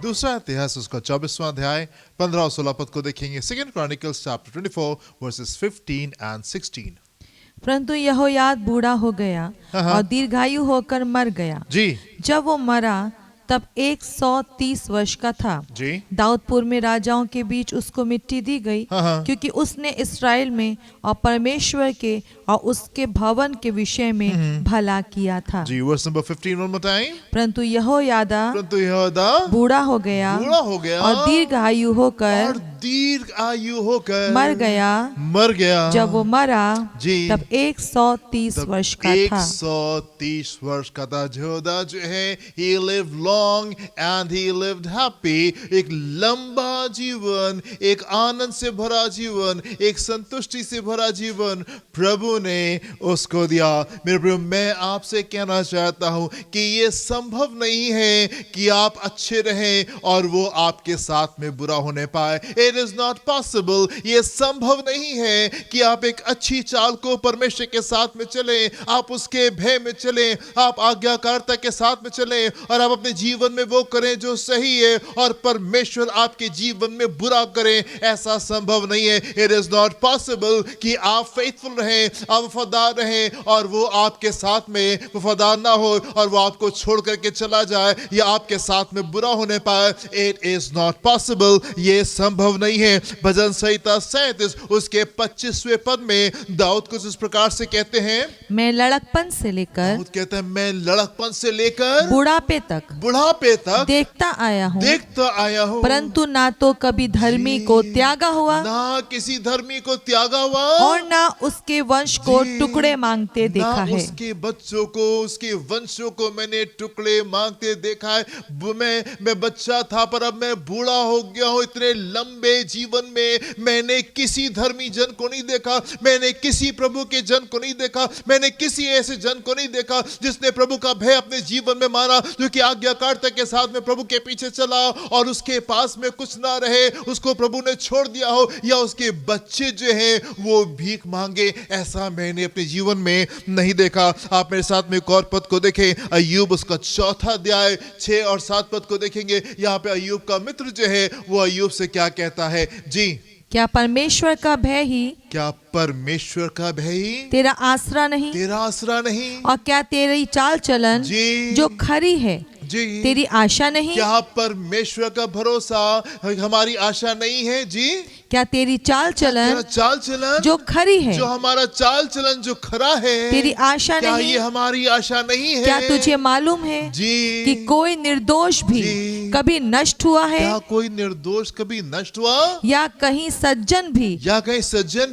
दूसरा इतिहास उसका 24वां अध्याय 15 और 16 पद को देखेंगे। Second chronicles chapter 24 versus 15 and 16। परंतु यहोयाद बूढ़ा हो गया और दीर्घायु होकर मर गया। जी जब वो मरा तब 130 वर्ष का था। जी दाऊदपुर में राजाओं के बीच उसको मिट्टी दी गई, क्योंकि उसने इस्राएल में और परमेश्वर के और उसके भवन के विषय में भला किया था। जी verse number 15 one more time. परंतु यहोयादा यहोयादा बूढ़ा हो गया और दीर्घायु होकर मर गया। जब वो मरा तब 130 वर्ष का था। 130 वर्ष का था। यहोयादा जो है he lived long and he lived happy। एक लंबा जीवन, एक आनंद से भरा जीवन, एक संतुष्टि से भरा जीवन प्रभु ने उसको दिया। मेरे प्रिय, मैं आपसे कहना चाहता हूं कि ये संभव नहीं है कि आप अच्छे रहें और वो आपके साथ में बुरा होने पाए। It is not possible. ये संभव नहीं है कि आप एक अच्छी चाल को परमेश्वर के साथ में चलें, आप उसके भय में चलें, आप आज्ञाकारिता के साथ में चलें और आप अपने जीवन में वो करें जो सही है और परमेश्वर आपके जीवन में बुरा करें। ऐसा संभव नहीं है। इट इज नॉट पॉसिबल कि आप फेथफुल रहें, आप वफादार रहें और वो आपके साथ में वफादार ना हो और वो आपको छोड़ करके चला जाए या आपके साथ में बुरा होने पाए। It is not possible. ये संभव नहीं है। भजन संहिता 37 उसके 25वें पद में दाऊद कुछ इस प्रकार से कहते हैं, मैं लड़कपन से लेकर, दाऊद कहते हैं मैं लड़कपन से लेकर बुढ़ापे तक देखता आया हूँ, परंतु ना तो कभी धर्मी को त्यागा हुआ, ना किसी धर्मी को त्यागा हुआ और ना उसके वंश को टुकड़े मांगते देखा है। उसके बच्चों को, उसके वंशों को मैंने टुकड़े मांगते देखा है। मैं बच्चा था पर अब मैं बूढ़ा हो गया हूँ। इतने लंबे जीवन में मैंने किसी धर्मी जन को नहीं देखा, मैंने किसी प्रभु के जन को नहीं देखा, मैंने किसी ऐसे जन को नहीं देखा जिसने प्रभु का भय अपने जीवन में माना, जो कि आज्ञाकारिता के साथ में प्रभु के पीछे चला और उसके पास में कुछ ना रहे, उसको प्रभु ने छोड़ दिया हो या उसके बच्चे जो हैं वो भीख मांगे। ऐसा मैंने अपने जीवन में नहीं देखा। आप मेरे साथ में एक और पद को देखें, अय्यूब उसका 4था अध्याय 6 और 7 पद को देखेंगे। यहाँ पे अय्यूब का मित्र जो है वो अय्यूब से क्या कहता है। जी क्या परमेश्वर का भय ही, क्या परमेश्वर का भय ही तेरा आसरा नहीं, और क्या तेरी चाल चलन जो खरी है जी तेरी आशा नहीं? क्या परमेश्वर का भरोसा हमारी आशा नहीं है? जी क्या तेरी चाल चलन जो खरी है, जो हमारा चाल चलन जो खरा है, तेरी आशा क्या नहीं? ये हमारी आशा नहीं है? क्या तुझे मालूम है जी कि कोई निर्दोष भी कभी नष्ट हुआ है? क्या कोई निर्दोष कभी नष्ट हुआ? या कहीं सज्जन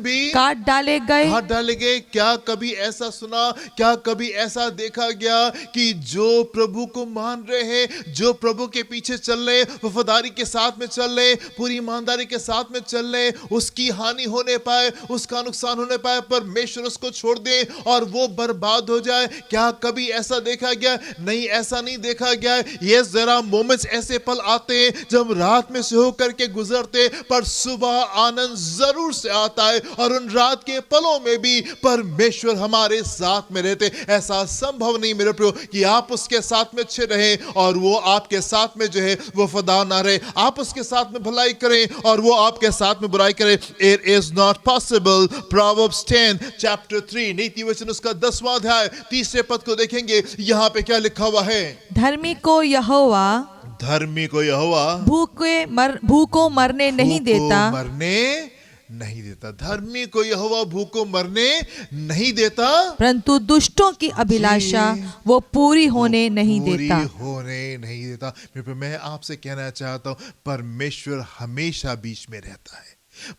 भी काट डाले गए? क्या कभी ऐसा सुना, क्या कभी ऐसा देखा गया कि जो प्रभु को मान रहे हैं, जो प्रभु के पीछे चल रहे, वफादारी के साथ में चल रहे, पूरी ईमानदारी के साथ में चल रहे, उसकी हानि होने पाए, उसका नुकसान होने पाए, परमेश्वर उसको छोड़ दे और वो बर्बाद हो जाए? क्या कभी ऐसा देखा गया? नहीं, ऐसा नहीं देखा गया। ये जरा मोमेंट्स ऐसे पल आते हैं जब रात में से होकर के गुजरते, पर सुबह आनंद जरूर से आता है और उन रात के पलों में भी परमेश्वर हमारे साथ में रहते। ऐसा संभव नहीं मेरे प्रियो कि आप उसके साथ में अच्छे रहे और वो आपके साथ में जो है वफादार ना रहे। आप उसके साथ में भलाई करें और वो आपके साथ में बुराई करे। It is not possible. Proverbs 10 chapter 3 नीति वचन उसका 10वां अध्याय 30वें पद को देखेंगे। यहाँ पे क्या लिखा हुआ है? धर्मी को यहोवा भूखों मरने नहीं देता। धर्मी को यहोवा भूखों मरने नहीं देता, परंतु दुष्टों की अभिलाषा वो पूरी होने नहीं देता। मैं आपसे कहना चाहता हूँ, परमेश्वर हमेशा बीच में रहता है।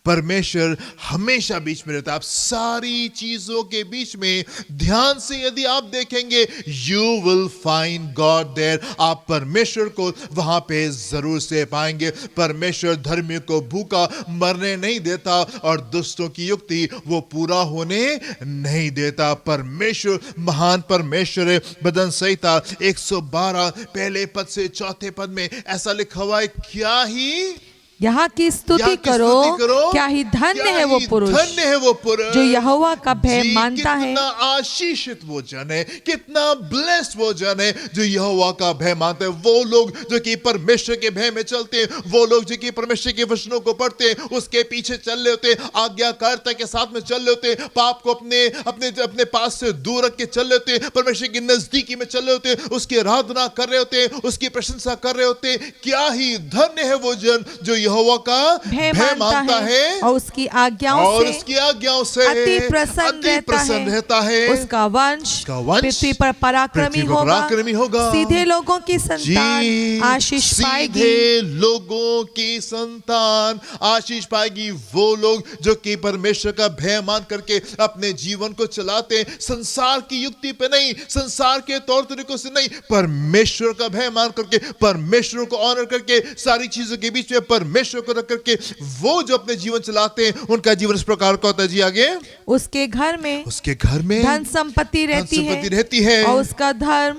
परमेश्वर हमेशा बीच में रहता है। आप सारी चीजों के बीच में ध्यान से यदि आप देखेंगे, you will find God there. आप परमेश्वर को वहां पे जरूर से पाएंगे। परमेश्वर धर्मियों को भूखा मरने नहीं देता और दुष्टों की युक्ति वो पूरा होने नहीं देता। परमेश्वर महान परमेश्वर है। भजन संहिता 112 पहले पद से चौथे पद में ऐसा लिखा हुआ है, क्या ही यहाँ की स्तुति करो, क्या ही धन्य है वो पुरुष, धन्य है वो पुरुष जो यहोवा का भय मानता है। कितना आशीषित वो जन है, कितना ब्लेस्ड वो जन है जो यहोवा का भय मानते हैं। वो लोग जो कि परमेश्वर के भय में चलते हैं, वो लोग जो कि परमेश्वर के वचनों को पढ़ते हैं, उसके पीछे चल रहे होते हैं, आज्ञाकारिता के साथ में चल रहे होते हैं, पाप को अपने अपने अपने पास से दूर रख के चल रहे होते हैं, परमेश्वर की नजदीकी में चल रहे होते हैं, उसकी आराधना कर रहे होते हैं, उसकी प्रशंसा कर रहे होते हैं। क्या ही धन्य है वो जन जो यहोवा का भय मानता है और उसकी आज्ञाओं से अति प्रसन्न रहता है। उसका वंश पृथ्वी पर पराक्रमी होगा। सीधे लोगों की संतान आशीष पाएगी। सीधे लोगों की संतान आशीष पाएगी। वो लोग जो कि परमेश्वर का भय मान करके अपने जीवन को चलाते हैं, संसार की युक्ति पे नहीं, संसार के तौर तरीकों से नहीं, परमेश्वर का भय मान करके, परमेश्वर को ऑनर करके, सारी चीजों के बीच में परमेश्वर को रख करके वो जो अपने जीवन चलाते हैं, उनका जीवन इस प्रकार का होता है। जी आगे, उसके घर में धन संपत्ति रहती है और उसका धर्म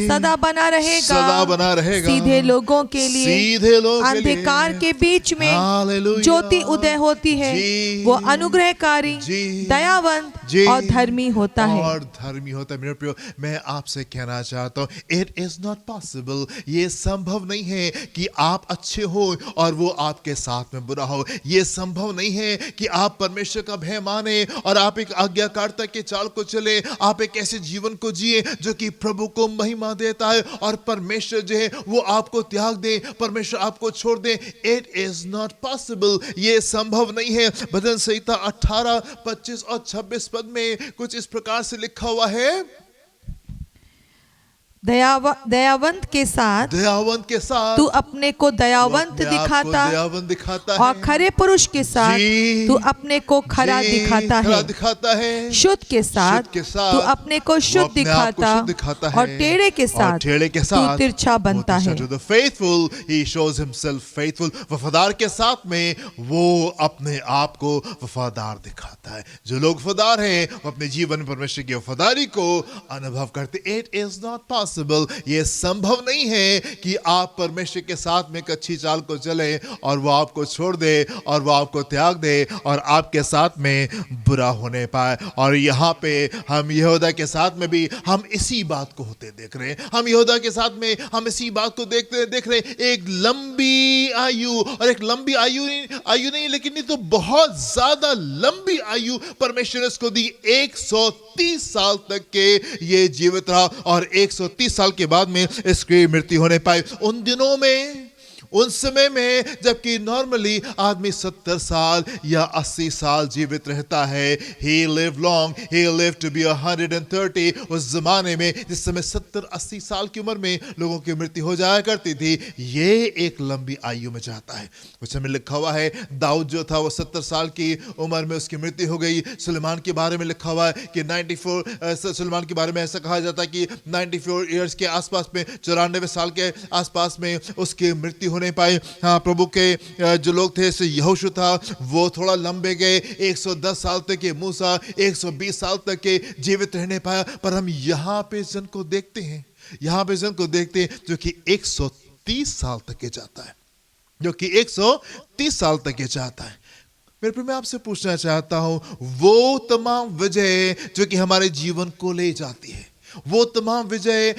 सदा बना रहेगा। सीधे लोगों के लिए अंधकार के बीच में ज्योति उदय होती है। वो अनुग्रहकारी, दयावंत और धर्मी होता है। मेरे प्रियो, मैं आपसे कहना चाहता हूँ, इट इज नॉट पॉसिबल, ये संभव नहीं है कि आप अच्छे हो और वो आपके साथ में बुरा हो। यह संभव नहीं है कि आप परमेश्वर का भय माने और आप एक आज्ञाकारिता के चाल को चले, आप एक ऐसे जीवन को जिए जो कि प्रभु को महिमा देता है और परमेश्वर जो है वो आपको त्याग दे, परमेश्वर आपको छोड़ दे। इट इज नॉट पॉसिबल, यह संभव नहीं है। भजन संहिता 18, 25 और 26 पद में कुछ इस प्रकार से लिखा हुआ है, दयावंत के साथ तू अपने को दयावंत दिखाता है और खरे पुरुष के साथ तू अपने को खरा दिखाता है। शुद्ध के साथ तू अपने को शुद्ध दिखाता और टेढ़े के साथ तू तिरछा बनता है। To the faithful he shows himself faithful, वफादार के साथ में वो अपने आप को वफादार दिखाता है। जो लोग वफादार हैं वो अपने जीवन में परमेश्वर की वफादारी को अनुभव करते। इट इज नॉट पॉसिबल, ये संभव नहीं है कि आप परमेश्वर के साथ में एक अच्छी चाल को चले और वो आपको छोड़ दे और वो आपको त्याग दे और आपके साथ में बुरा होने पाए। और यहाँ पे हम यहूदा के साथ में भी हम इसी बात को होते देख रहे हैं। हम यहूदा के साथ में हम इसी बात को देख रहे हैं। एक लंबी आयु, और एक लंबी आयु नहीं लेकिन नहीं तो बहुत ज्यादा लंबी आयु परमेश्वर ने उसको दी। 130 साल तक के ये जीवित रहा और 130 साल के बाद में इसकी मृत्यु होने पाई। उन दिनों में, उन समय में जबकि नॉर्मली आदमी 70 साल या 80 साल जीवित रहता है, he lived long, he lived to be 130। उस जमाने में जिस समय 70-80 साल की उम्र में लोगों की मृत्यु हो जाया करती थी, ये एक लंबी आयु में जाता है। उस समय लिखा हुआ है दाऊद जो था वो 70 साल की उम्र में उसकी मृत्यु हो गई। सुलेमान के बारे में लिखा हुआ है कि 94, सुलेमान के बारे में ऐसा कहा जाता है कि 94 ईयर्स के आसपास में, 94 साल के आसपास में उसकी मृत्यु होने पाए। हाँ, प्रभु के जो लोग थे, यहोशू था, वो थोड़ा लंबे गए, 110 साल तक के, मूसा 120 साल तक के जीवित रहने पाया। पर हम यहाँ पे जन को देखते हैं, जो कि 130 साल तक के जाता है, मेरे पे मैं आपसे पूछना चाहता हूं, वो तमाम वजह जो कि हमारे जीवन को ले जाती है, वो तमाम वजह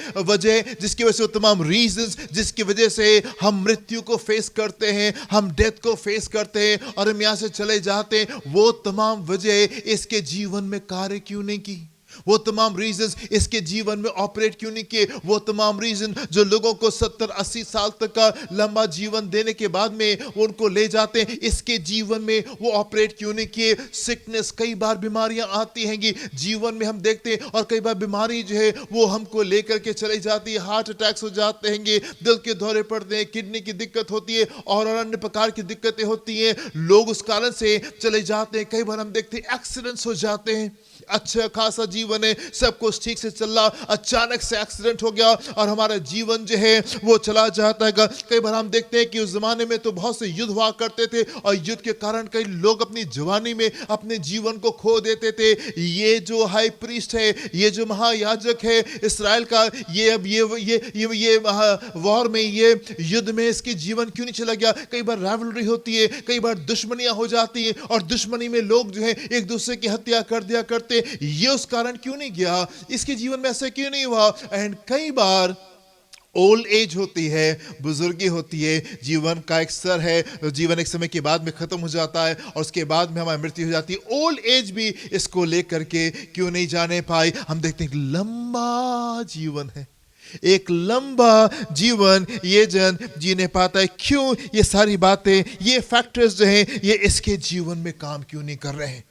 जिसकी वजह से, वो तमाम रीजंस जिसकी वजह से हम मृत्यु को फेस करते हैं, हम डेथ को फेस करते हैं और हम यहाँ से चले जाते हैं, वो तमाम वजह इसके जीवन में कार्य क्यों नहीं की? वो तमाम रीजंस इसके जीवन में ऑपरेट क्यों नहीं किए? वो तमाम रीजन जो लोगों को 70-80 साल तक का लंबा जीवन देने के बाद में उनको ले जाते हैं, इसके जीवन में वो ऑपरेट क्यों नहीं किए? सिकनेस, कई बार बीमारियां आती हैंगी जीवन में, हम देखते हैं, और कई बार बीमारी जो है वो हमको लेकर के चली जाती है। हार्ट अटैक्स हो जाते हैंगे, दिल के दौरे पड़ते हैं, किडनी की दिक्कत होती है और अन्य प्रकार की दिक्कतें होती हैं। लोग उस कारण से चले जाते हैं। कई बार हम देखते हैं एक्सीडेंट्स हो जाते हैं। अच्छा खासा जीवन है, सब कुछ ठीक से चल रहा, अचानक से एक्सीडेंट हो गया और हमारा जीवन जो है वो चला जाता है। कई बार हम देखते हैं कि उस जमाने में तो बहुत से युद्ध हुआ करते थे और युद्ध के कारण कई लोग अपनी जवानी में अपने जीवन को खो देते थे। ये जो हाई प्रीस्ट है, ये जो महायाजक है इस्राएल का, ये अब ये वॉर में, ये युद्ध में इसके जीवन क्यों नहीं चला गया? कई बार राइवलरी होती है, कई बार दुश्मनियां हो जाती हैं और दुश्मनी में लोग जो है एक दूसरे की हत्या कर दिया करते। ये उस कारण क्यों नहीं गया? इसके जीवन में ऐसा क्यों नहीं हुआ? एंड कई बार ओल्ड एज होती है, बुजुर्गी होती है, जीवन का एक स्तर है, जीवन एक समय के बाद में खत्म हो जाता है और उसके बाद में हमारी मृत्यु हो जाती है। ओल्ड एज भी इसको लेकर के क्यों नहीं जाने पाई? हम देखते हैं कि लंबा जीवन है, एक लंबा जीवन ये जन जीने पाता है। क्यों? ये सारी बातें, ये फैक्टर्स जो हैं, ये इसके जीवन में काम क्यों नहीं कर रहे हैं?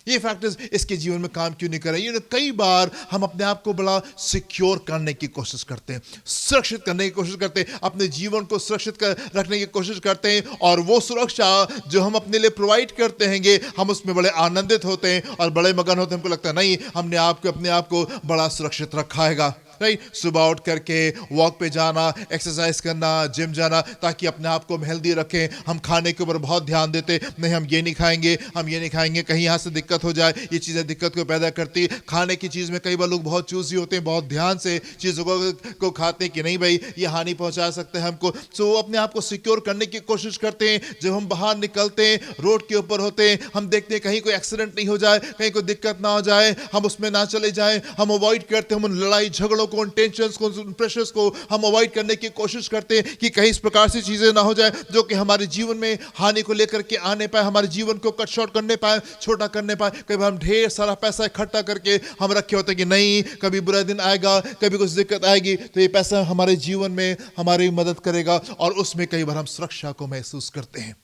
ये फैक्टर्स इसके जीवन में काम क्यों नहीं कर रहे हैं? कई बार हम अपने आप को बड़ा सिक्योर करने की कोशिश करते हैं, सुरक्षित करने की कोशिश करते हैं, अपने जीवन को सुरक्षित रखने की कोशिश करते हैं, और वो सुरक्षा जो हम अपने लिए प्रोवाइड करते हैं हम उसमें बड़े आनंदित होते हैं और बड़े मगन होते हैं। हमको लगता है नहीं, हमने अपने आप को बड़ा सुरक्षित रखा है, राइट? सुबह उठ करके वॉक पे जाना, एक्सरसाइज करना, जिम जाना, ताकि अपने आप को हेल्दी रखें। हम खाने के ऊपर बहुत ध्यान देते, नहीं हम ये नहीं खाएंगे, हम ये नहीं खाएंगे, कहीं यहाँ से दिक्कत हो जाए। ये चीज़ें दिक्कत को पैदा करती। खाने की चीज़ में कई बार लोग बहुत चूजी होते हैं, बहुत ध्यान से चीज़ों को खाते हैं कि नहीं भाई ये हानि पहुँचा सकते हैं हमको। सो वो अपने आप को सिक्योर करने की कोशिश करते हैं। जब हम बाहर निकलते हैं, रोड के ऊपर होते हैं, हम देखते हैं कहीं कोई एक्सीडेंट नहीं हो जाए, कहीं कोई दिक्कत ना हो जाए, हम उसमें ना चले जाएं, हम अवॉइड करते हैं। हम लड़ाई झगड़ों को, टेंशंस को, प्रेशर्स को हम अवॉइड करने की कोशिश करते हैं कि कहीं इस प्रकार से चीजें ना हो जाए जो कि हमारे जीवन में हानि को लेकर के आने पाए, हमारे जीवन को कट शॉर्ट करने पाए, छोटा करने पाए। कई बार हम ढेर सारा पैसा इकट्ठा करके हम रखे होते हैं कि नहीं, कभी बुरा दिन आएगा, कभी कुछ दिक्कत आएगी तो ये पैसा हमारे जीवन में हमारी मदद करेगा, और उसमें कई बार हम सुरक्षा को महसूस करते हैं।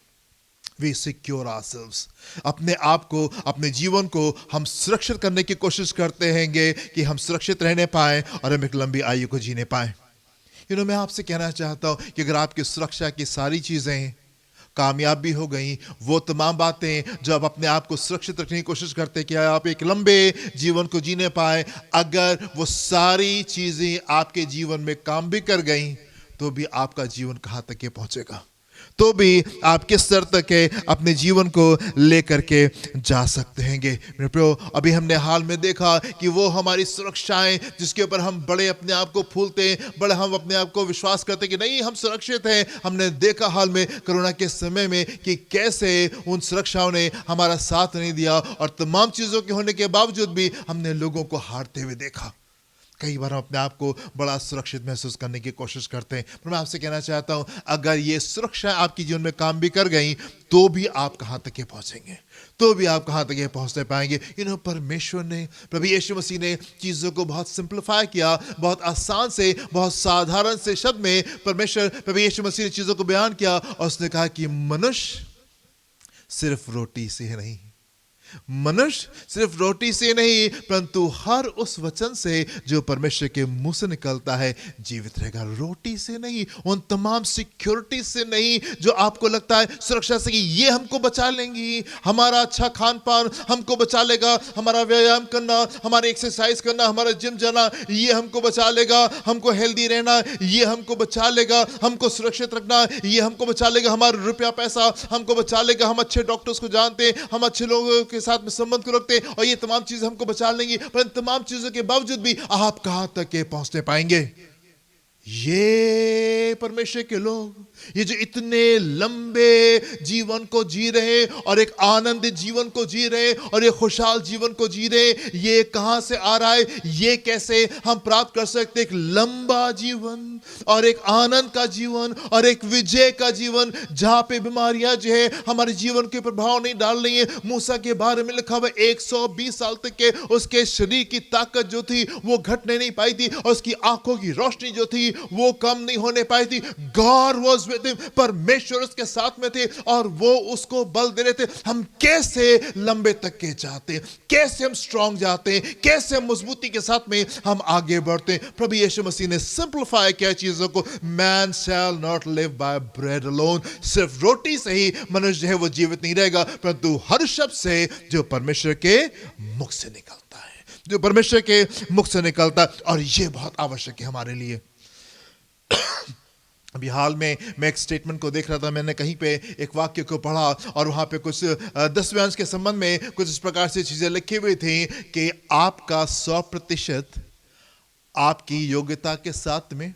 We secure ourselves. अपने आप को, अपने जीवन को हम सुरक्षित करने की कोशिश करते हैं कि हम सुरक्षित रहने पाएं और हम एक लंबी आयु को जीने पाएं। मैं आपसे कहना चाहता हूं कि अगर आपकी सुरक्षा की सारी चीजें कामयाब भी हो गई, वो तमाम बातें जो आप अपने आप को सुरक्षित रखने की कोशिश करते हैं कि आप एक लंबे जीवन को जीने पाए, अगर वो सारी चीजें आपके जीवन में काम भी कर गई तो भी आपका जीवन कहां तक पहुंचेगा? तो भी आप किस स्तर तक अपने जीवन को लेकर के जा सकते हैं? मेरे प्रियो, अभी हमने हाल में देखा कि वो हमारी सुरक्षाएं जिसके ऊपर हम बड़े अपने आप को फूलते हैं, बड़े हम अपने आप को विश्वास करते हैं कि नहीं हम सुरक्षित हैं। हमने देखा हाल में कोरोना के समय में कि कैसे उन सुरक्षाओं ने हमारा साथ नहीं दिया और तमाम चीज़ों के होने के बावजूद भी हमने लोगों को हारते हुए देखा। कई बार हम अपने आप को बड़ा सुरक्षित महसूस करने की कोशिश करते हैं, पर मैं आपसे कहना चाहता हूं, अगर ये सुरक्षा आपके जीवन में काम भी कर गई तो भी आप कहां तक पहुंचेंगे? तो भी आप कहां तक पहुंचने पाएंगे? परमेश्वर ने, प्रभु यीशु मसीह ने चीजों को बहुत सिंप्लीफाई किया, बहुत आसान से, बहुत साधारण से शब्द में प्रभु यीशु मसीह ने चीजों को बयान किया और उसने कहा कि मनुष्य सिर्फ रोटी से नहीं, मनुष्य सिर्फ रोटी से नहीं परंतु हर उस वचन से जो परमेश्वर के मुंह से निकलता है जीवित रहेगा। रोटी से नहीं, उन तमाम सिक्योरिटी से नहीं जो आपको लगता है सुरक्षा से कि ये हमको बचा लेंगी, हमारा अच्छा खान पान हमको बचा लेगा, हमारा व्यायाम करना, हमारे एक्सरसाइज करना, हमारा जिम जाना ये हमको बचा लेगा, हमको हेल्दी रहना ये हमको बचा लेगा, हमको सुरक्षित रखना ये हमको बचा लेगा, हमारा रुपया पैसा हमको बचा लेगा, हम अच्छे डॉक्टर्स को जानते हैं, हम अच्छे लोगों के साथ में संबंध को रखते हैं और ये तमाम चीजें हमको बचा लेंगी। पर इन तमाम चीजों के बावजूद भी आप कहां तक पहुंचने पाएंगे? ये परमेश्वर के लोग ये जो इतने लंबे जीवन को जी रहे और एक आनंदित जीवन को जी रहे और एक खुशहाल जीवन को जी रहे, ये कहां से आ रहा है? ये कैसे हम प्राप्त कर सकते? एक लंबा जीवन और एक आनंद का जीवन और एक विजय का जीवन, जहां पे बीमारियां जो है हमारे जीवन के प्रभाव नहीं डाल रही है। मूसा के बारे में लिखा हुआ 120 साल तक के उसके शरीर की ताकत जो थी वो घटने नहीं पाई थी और उसकी आंखों की रोशनी जो थी वो कम नहीं होने पाई थी। गॉड वाज विद हिम, परमेश्वर उसके साथ में थे और वो उसको बल दे रहे थे। हम कैसे लंबे तक के जाते, कैसे हम स्ट्रांग जाते, कैसे हम मजबूती के साथ में हम आगे बढ़ते। प्रभु यीशु मसीह ने सिंपलीफाई किया चीजों को। Man shall not live by bread alone, सिर्फ रोटी से ही मनुष्य जो है वो जीवित नहीं रहेगा, परंतु हर शब्द से जो परमेश्वर के मुख से निकलता है, जो परमेश्वर के मुख से निकलता है। और ये बहुत आवश्यक है हमारे लिए। अभी हाल में मैं एक स्टेटमेंट को देख रहा था, मैंने कहीं पे एक वाक्य को पढ़ा और वहां पे कुछ 10वें अंश के संबंध में कुछ इस प्रकार से चीजें लिखी हुई थी कि आपका 100% आपकी योग्यता के साथ में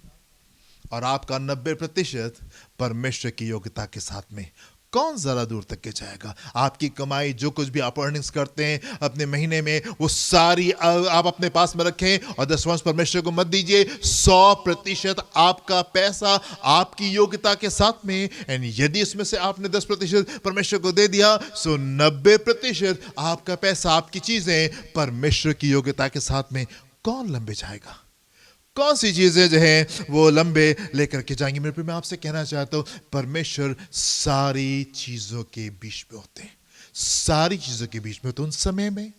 और आपका 90% परमेश्वर की योग्यता के साथ में। कौन जरा दूर तक के जाएगा? आपकी कमाई, जो कुछ भी आप अर्निंग्स करते हैं अपने महीने में, वो सारी आप अपने पास में रखें और 10वां परमेश्वर को मत दीजिए। 100% आपका पैसा आपकी योग्यता के साथ में, एंड यदि इसमें से आपने 10% परमेश्वर को दे दिया, सो 90% आपका पैसा, आपकी चीजें परमेश्वर की योग्यता के साथ में। कौन लंबे जाएगा? कौन सी चीजें जो है वो लंबे लेकर के जाएंगी? मेरे पे मैं आपसे कहना चाहता हूं, परमेश्वर सारी चीजों के बीच में होते हैं, सारी चीजों के बीच में होते हैं। उन समय में,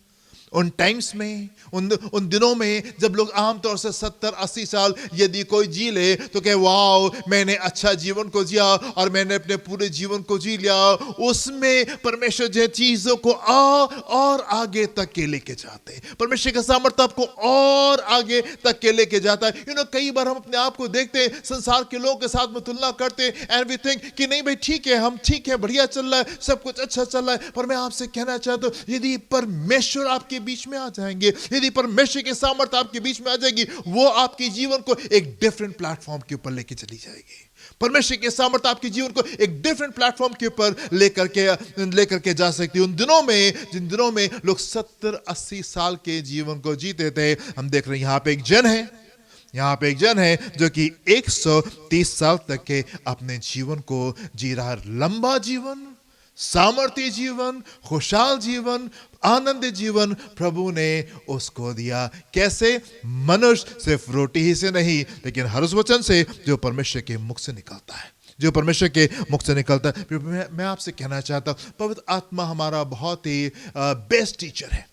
उन टाइम्स में, उन दिनों में जब लोग आमतौर से 70-80 साल यदि कोई जी ले तो कहे वाओ मैंने अच्छा जीवन को जिया और मैंने अपने पूरे जीवन को जी लिया। उसमें परमेश्वर जो चीजों को और आगे तक के लेके जाते हैं। परमेश्वर का सामर्थ्य आपको और आगे तक के लेके जाता है। कई बार हम अपने आप को देखते हैं, संसार के लोगों के साथ में तुलना करते हैं एंड वी थिंक कि नहीं भाई ठीक है, हम ठीक है, बढ़िया चल रहा है, सब कुछ अच्छा चल रहा है। पर मैं आपसे कहना चाहता हूं, यदि परमेश्वर आपके बीच में आ जाएंगे, यदि परमेश्वर के सामर्थ्य आपके बीच में आ जाएगी, वो आपके जीवन को एक डिफरेंट प्लेटफॉर्म के ऊपर लेके चली जाएगी। परमेश्वर के सामर्थ्य आपके जीवन को एक डिफरेंट प्लेटफॉर्म के ऊपर लेकर के जा सकती है। उन दिनों में, जिन दिनों में लोग 70-80 साल के जीवन को जीते थे, हम देख रहे हैं यहां पे एक जन है, यहां पे एक जन है जो कि 130 साल तक के अपने जीवन को जी रहा है। लंबा जीवन, सामर्थ्य जीवन, खुशहाल जीवन, आनंदित जीवन प्रभु ने उसको दिया। कैसे? मनुष्य सिर्फ रोटी ही से नहीं, लेकिन हर उस वचन से जो परमेश्वर के मुख से निकलता है, जो परमेश्वर के मुख से निकलता है। मैं आपसे कहना चाहता हूं, पवित्र आत्मा हमारा बहुत ही बेस्ट टीचर है।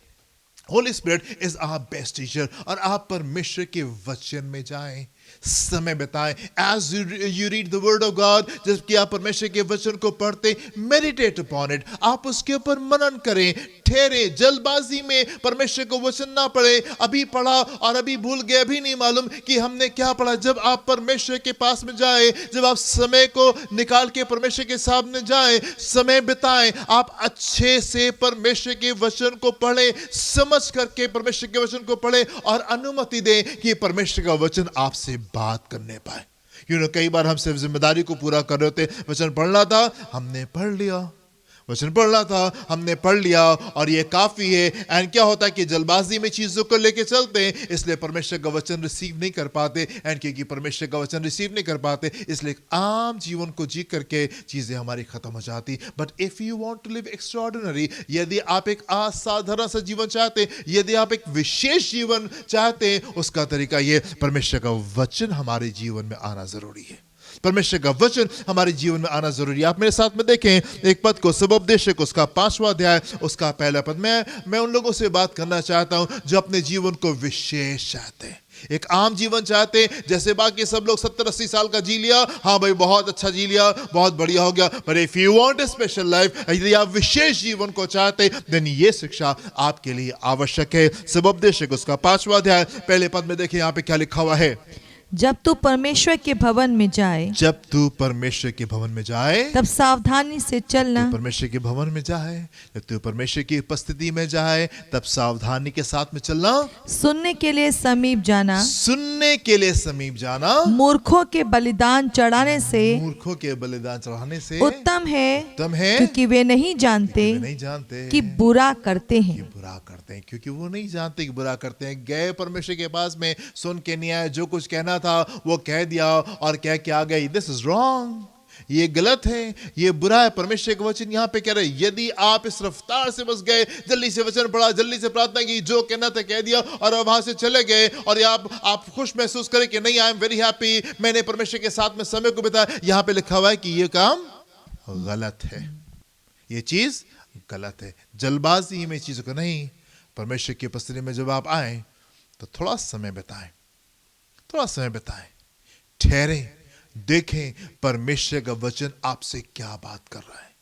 Holy spirit is our best teacher. और आप परमेश्वर के वचन में जाएं, समय बिताएं। As you read the word of God, जबकि आप परमेश्वर के वचन को पढ़ते, मेडिटेट अपॉन इट, आप उसके ऊपर मनन करें। ठहरे, जल्दबाजी में परमेश्वर को वचन ना पढ़े, अभी पढ़ा और अभी भूल गए, अभी नहीं मालूम कि हमने क्या पढ़ा। जब आप परमेश्वर के पास में जाए, जब आप समय को निकाल के परमेश्वर के सामने जाए, समय बिताएं, आप अच्छे से परमेश्वर के वचन को पढ़े, समझ करके परमेश्वर के वचन को पढ़े और अनुमति दें कि परमेश्वर का वचन आपसे बात करने पाए। कई बार हम सिर्फ जिम्मेदारी को पूरा कर रहे होते, वचन पढ़ना था हमने पढ़ लिया, वचन पढ़ना था हमने पढ़ लिया और ये काफी है। एंड क्या होता है कि जल्दबाजी में चीजों को लेके चलते हैं, इसलिए परमेश्वर का वचन रिसीव नहीं कर पाते। एंड क्योंकि परमेश्वर का वचन रिसीव नहीं कर पाते, इसलिए आम जीवन को जी करके चीजें हमारी खत्म हो जाती। But if you want to live extraordinary, यदि आप एक असाधारण सा जीवन चाहते, यदि आप एक विशेष जीवन चाहते, उसका तरीका ये, परमेश्वर का वचन हमारे जीवन में आना जरूरी है। परमेश्वर का वचन हमारे जीवन में आना जरूरी है। आप मेरे साथ में देखें एक पद को, सुबोपदेशक उसका 5वां अध्याय उसका पहला पद। मैं उन लोगों से बात करना चाहता हूं जो अपने जीवन को विशेष चाहते हैं, एक आम जीवन चाहते हैं। जैसे बाकी सब लोग 70-80 साल का जी लिया, हाँ भाई बहुत अच्छा जी लिया, बहुत बढ़िया हो गया। पर if you want a special life, यदि आप विशेष जीवन को चाहते, देन ये शिक्षा आपके लिए आवश्यक है। सुबोपदेशक उसका 5वां अध्याय पहले पद में देखिए यहाँ पे क्या लिखा हुआ है। जब तू परमेश्वर के भवन में जाए, जब तू परमेश्वर के भवन में जाए, तब सावधानी से चलना। परमेश्वर के भवन में जाए, जब तू परमेश्वर की उपस्थिति में जाए, तब सावधानी के साथ में चलना। सुनने के लिए समीप जाना, सुनने के लिए समीप जाना। मूर्खों के बलिदान चढ़ाने से, मूर्खों के बलिदान चढ़ाने से उत्तम है, क्योंकि वे नहीं जानते कि बुरा करते हैं। बुरा करते हैं, क्योंकि वो नहीं जानते कि बुरा करते हैं। गए परमेश्वर के पास में, सुन के नहीं आए, जो कुछ कहना था वो कह दिया और कह के आ गए। दिस इज रॉन्ग, ये गलत है, ये बुरा है। परमेश्वर का वचन यहाँ पे कह रहे, यदि आप इस रफ्तार से बस गए, जल्दी से वचन पढ़ा, जल्दी से प्रार्थना की, जो कहना था कह दिया और वहां से चले गए, और आप खुश महसूस करें कि नहीं, आई एम वेरी हैप्पी, मैंने परमेश्वर के साथ में समय को बिताया, यहाँ पे लिखा हुआ है कि ये काम गलत है, ये चीज गलत है। जल्दबाजी में चीजों को नहीं, परमेश्वर की उपस्थिति में जब आप आए तो थोड़ा समय बिताएं, थोड़ा समय बिताएं, ठहरें, देखें परमेश्वर का वचन आपसे क्या बात कर रहा है,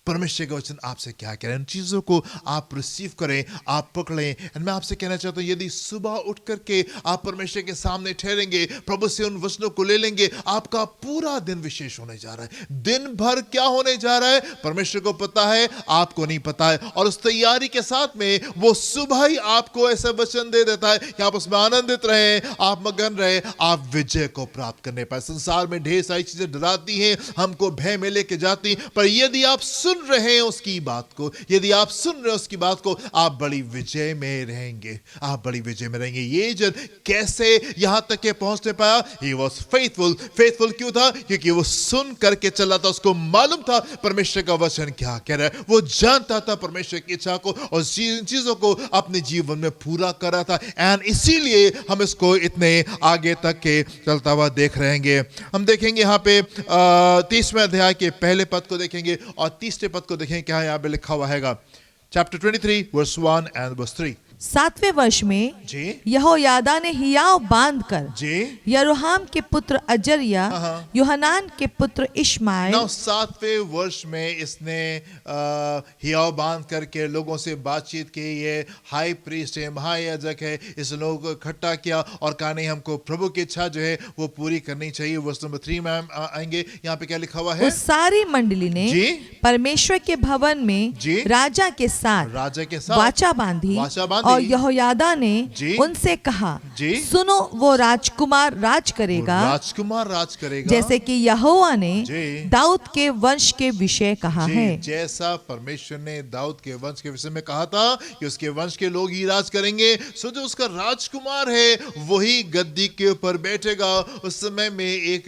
परमेश्वर का वचन आपसे क्या कह रहा है। इन चीजों को आप रिसीव करें, आप पकड़ें। और मैं आपसे कहना चाहता हूं, यदि सुबह उठ करके आप परमेश्वर के सामने ठहरेंगे, प्रभु से उन वचनों को ले लेंगे, आपका पूरा दिन विशेष होने जा रहा है। दिन भर क्या होने जा रहा है परमेश्वर को पता है, आपको नहीं पता है, और उस तैयारी के साथ में वो सुबह ही आपको ऐसा वचन दे देता है कि आप उसमें आनंदित रहें, आप मगन रहे, आप विजय को प्राप्त करने पाए। संसार में ढेर सारी चीजें डराती हैं, हमको भय में लेके जाती, पर यदि आप सुन रहे हैं उसकी बात को, यदि आप सुन रहे हैं उसकी बात को, आप बड़ी विजय में रहेंगे, आप बड़ी विजय में रहेंगे। ये जन कैसे यहां तक के पहुंचने पाया? He was faithful। फेथफुल क्यों था? क्योंकि वो सुन करके चला था, उसको मालूम था परमेश्वर का वचन क्या कह रहा है, वो जानता था परमेश्वर की इच्छा को, और इन चीजों को अपने जीवन में पूरा कर रहा था। एंड इसीलिए हम इसको इतने आगे तक के चलता हुआ देख रहेंगे। हम देखेंगे यहाँ पे 30वें अध्याय के पहले पद को देखेंगे और 30वें पद को देखें क्या यहाँ पे लिखा हुआ है। Chapter 23 verse 1 and verse 3। 7वें वर्ष में जी यहोयादा ने हियाव बांधकर जी यरोहाम के पुत्र अजर्या, योहनान के पुत्र इश्माएल। 7वें वर्ष में इसने हियाव बांध करके लोगों से बातचीत की। ये हाई प्रीस्ट है, महायाजक है, इस लोगों को इकट्ठा किया और कहा नहीं, हमको प्रभु की इच्छा जो है वो पूरी करनी चाहिए। वर्ष नंबर 3 में आएंगे, यहाँ पे क्या लिखा हुआ है? उस सारी मंडली ने जी परमेश्वर के भवन में जी राजा के साथ वाचा बांधी, और यहोयादा ने उनसे कहा, सुनो, वो राजकुमार राज करेगा, जैसे कि यहोवा ने दाऊद के वंश के विषय कहा है। जैसा परमेश्वर ने दाऊद के वंश के विषय में कहा था कि उसके वंश के लोग ही राज करेंगे, सो जो उसका राजकुमार है वही गद्दी के ऊपर बैठेगा। उस समय में एक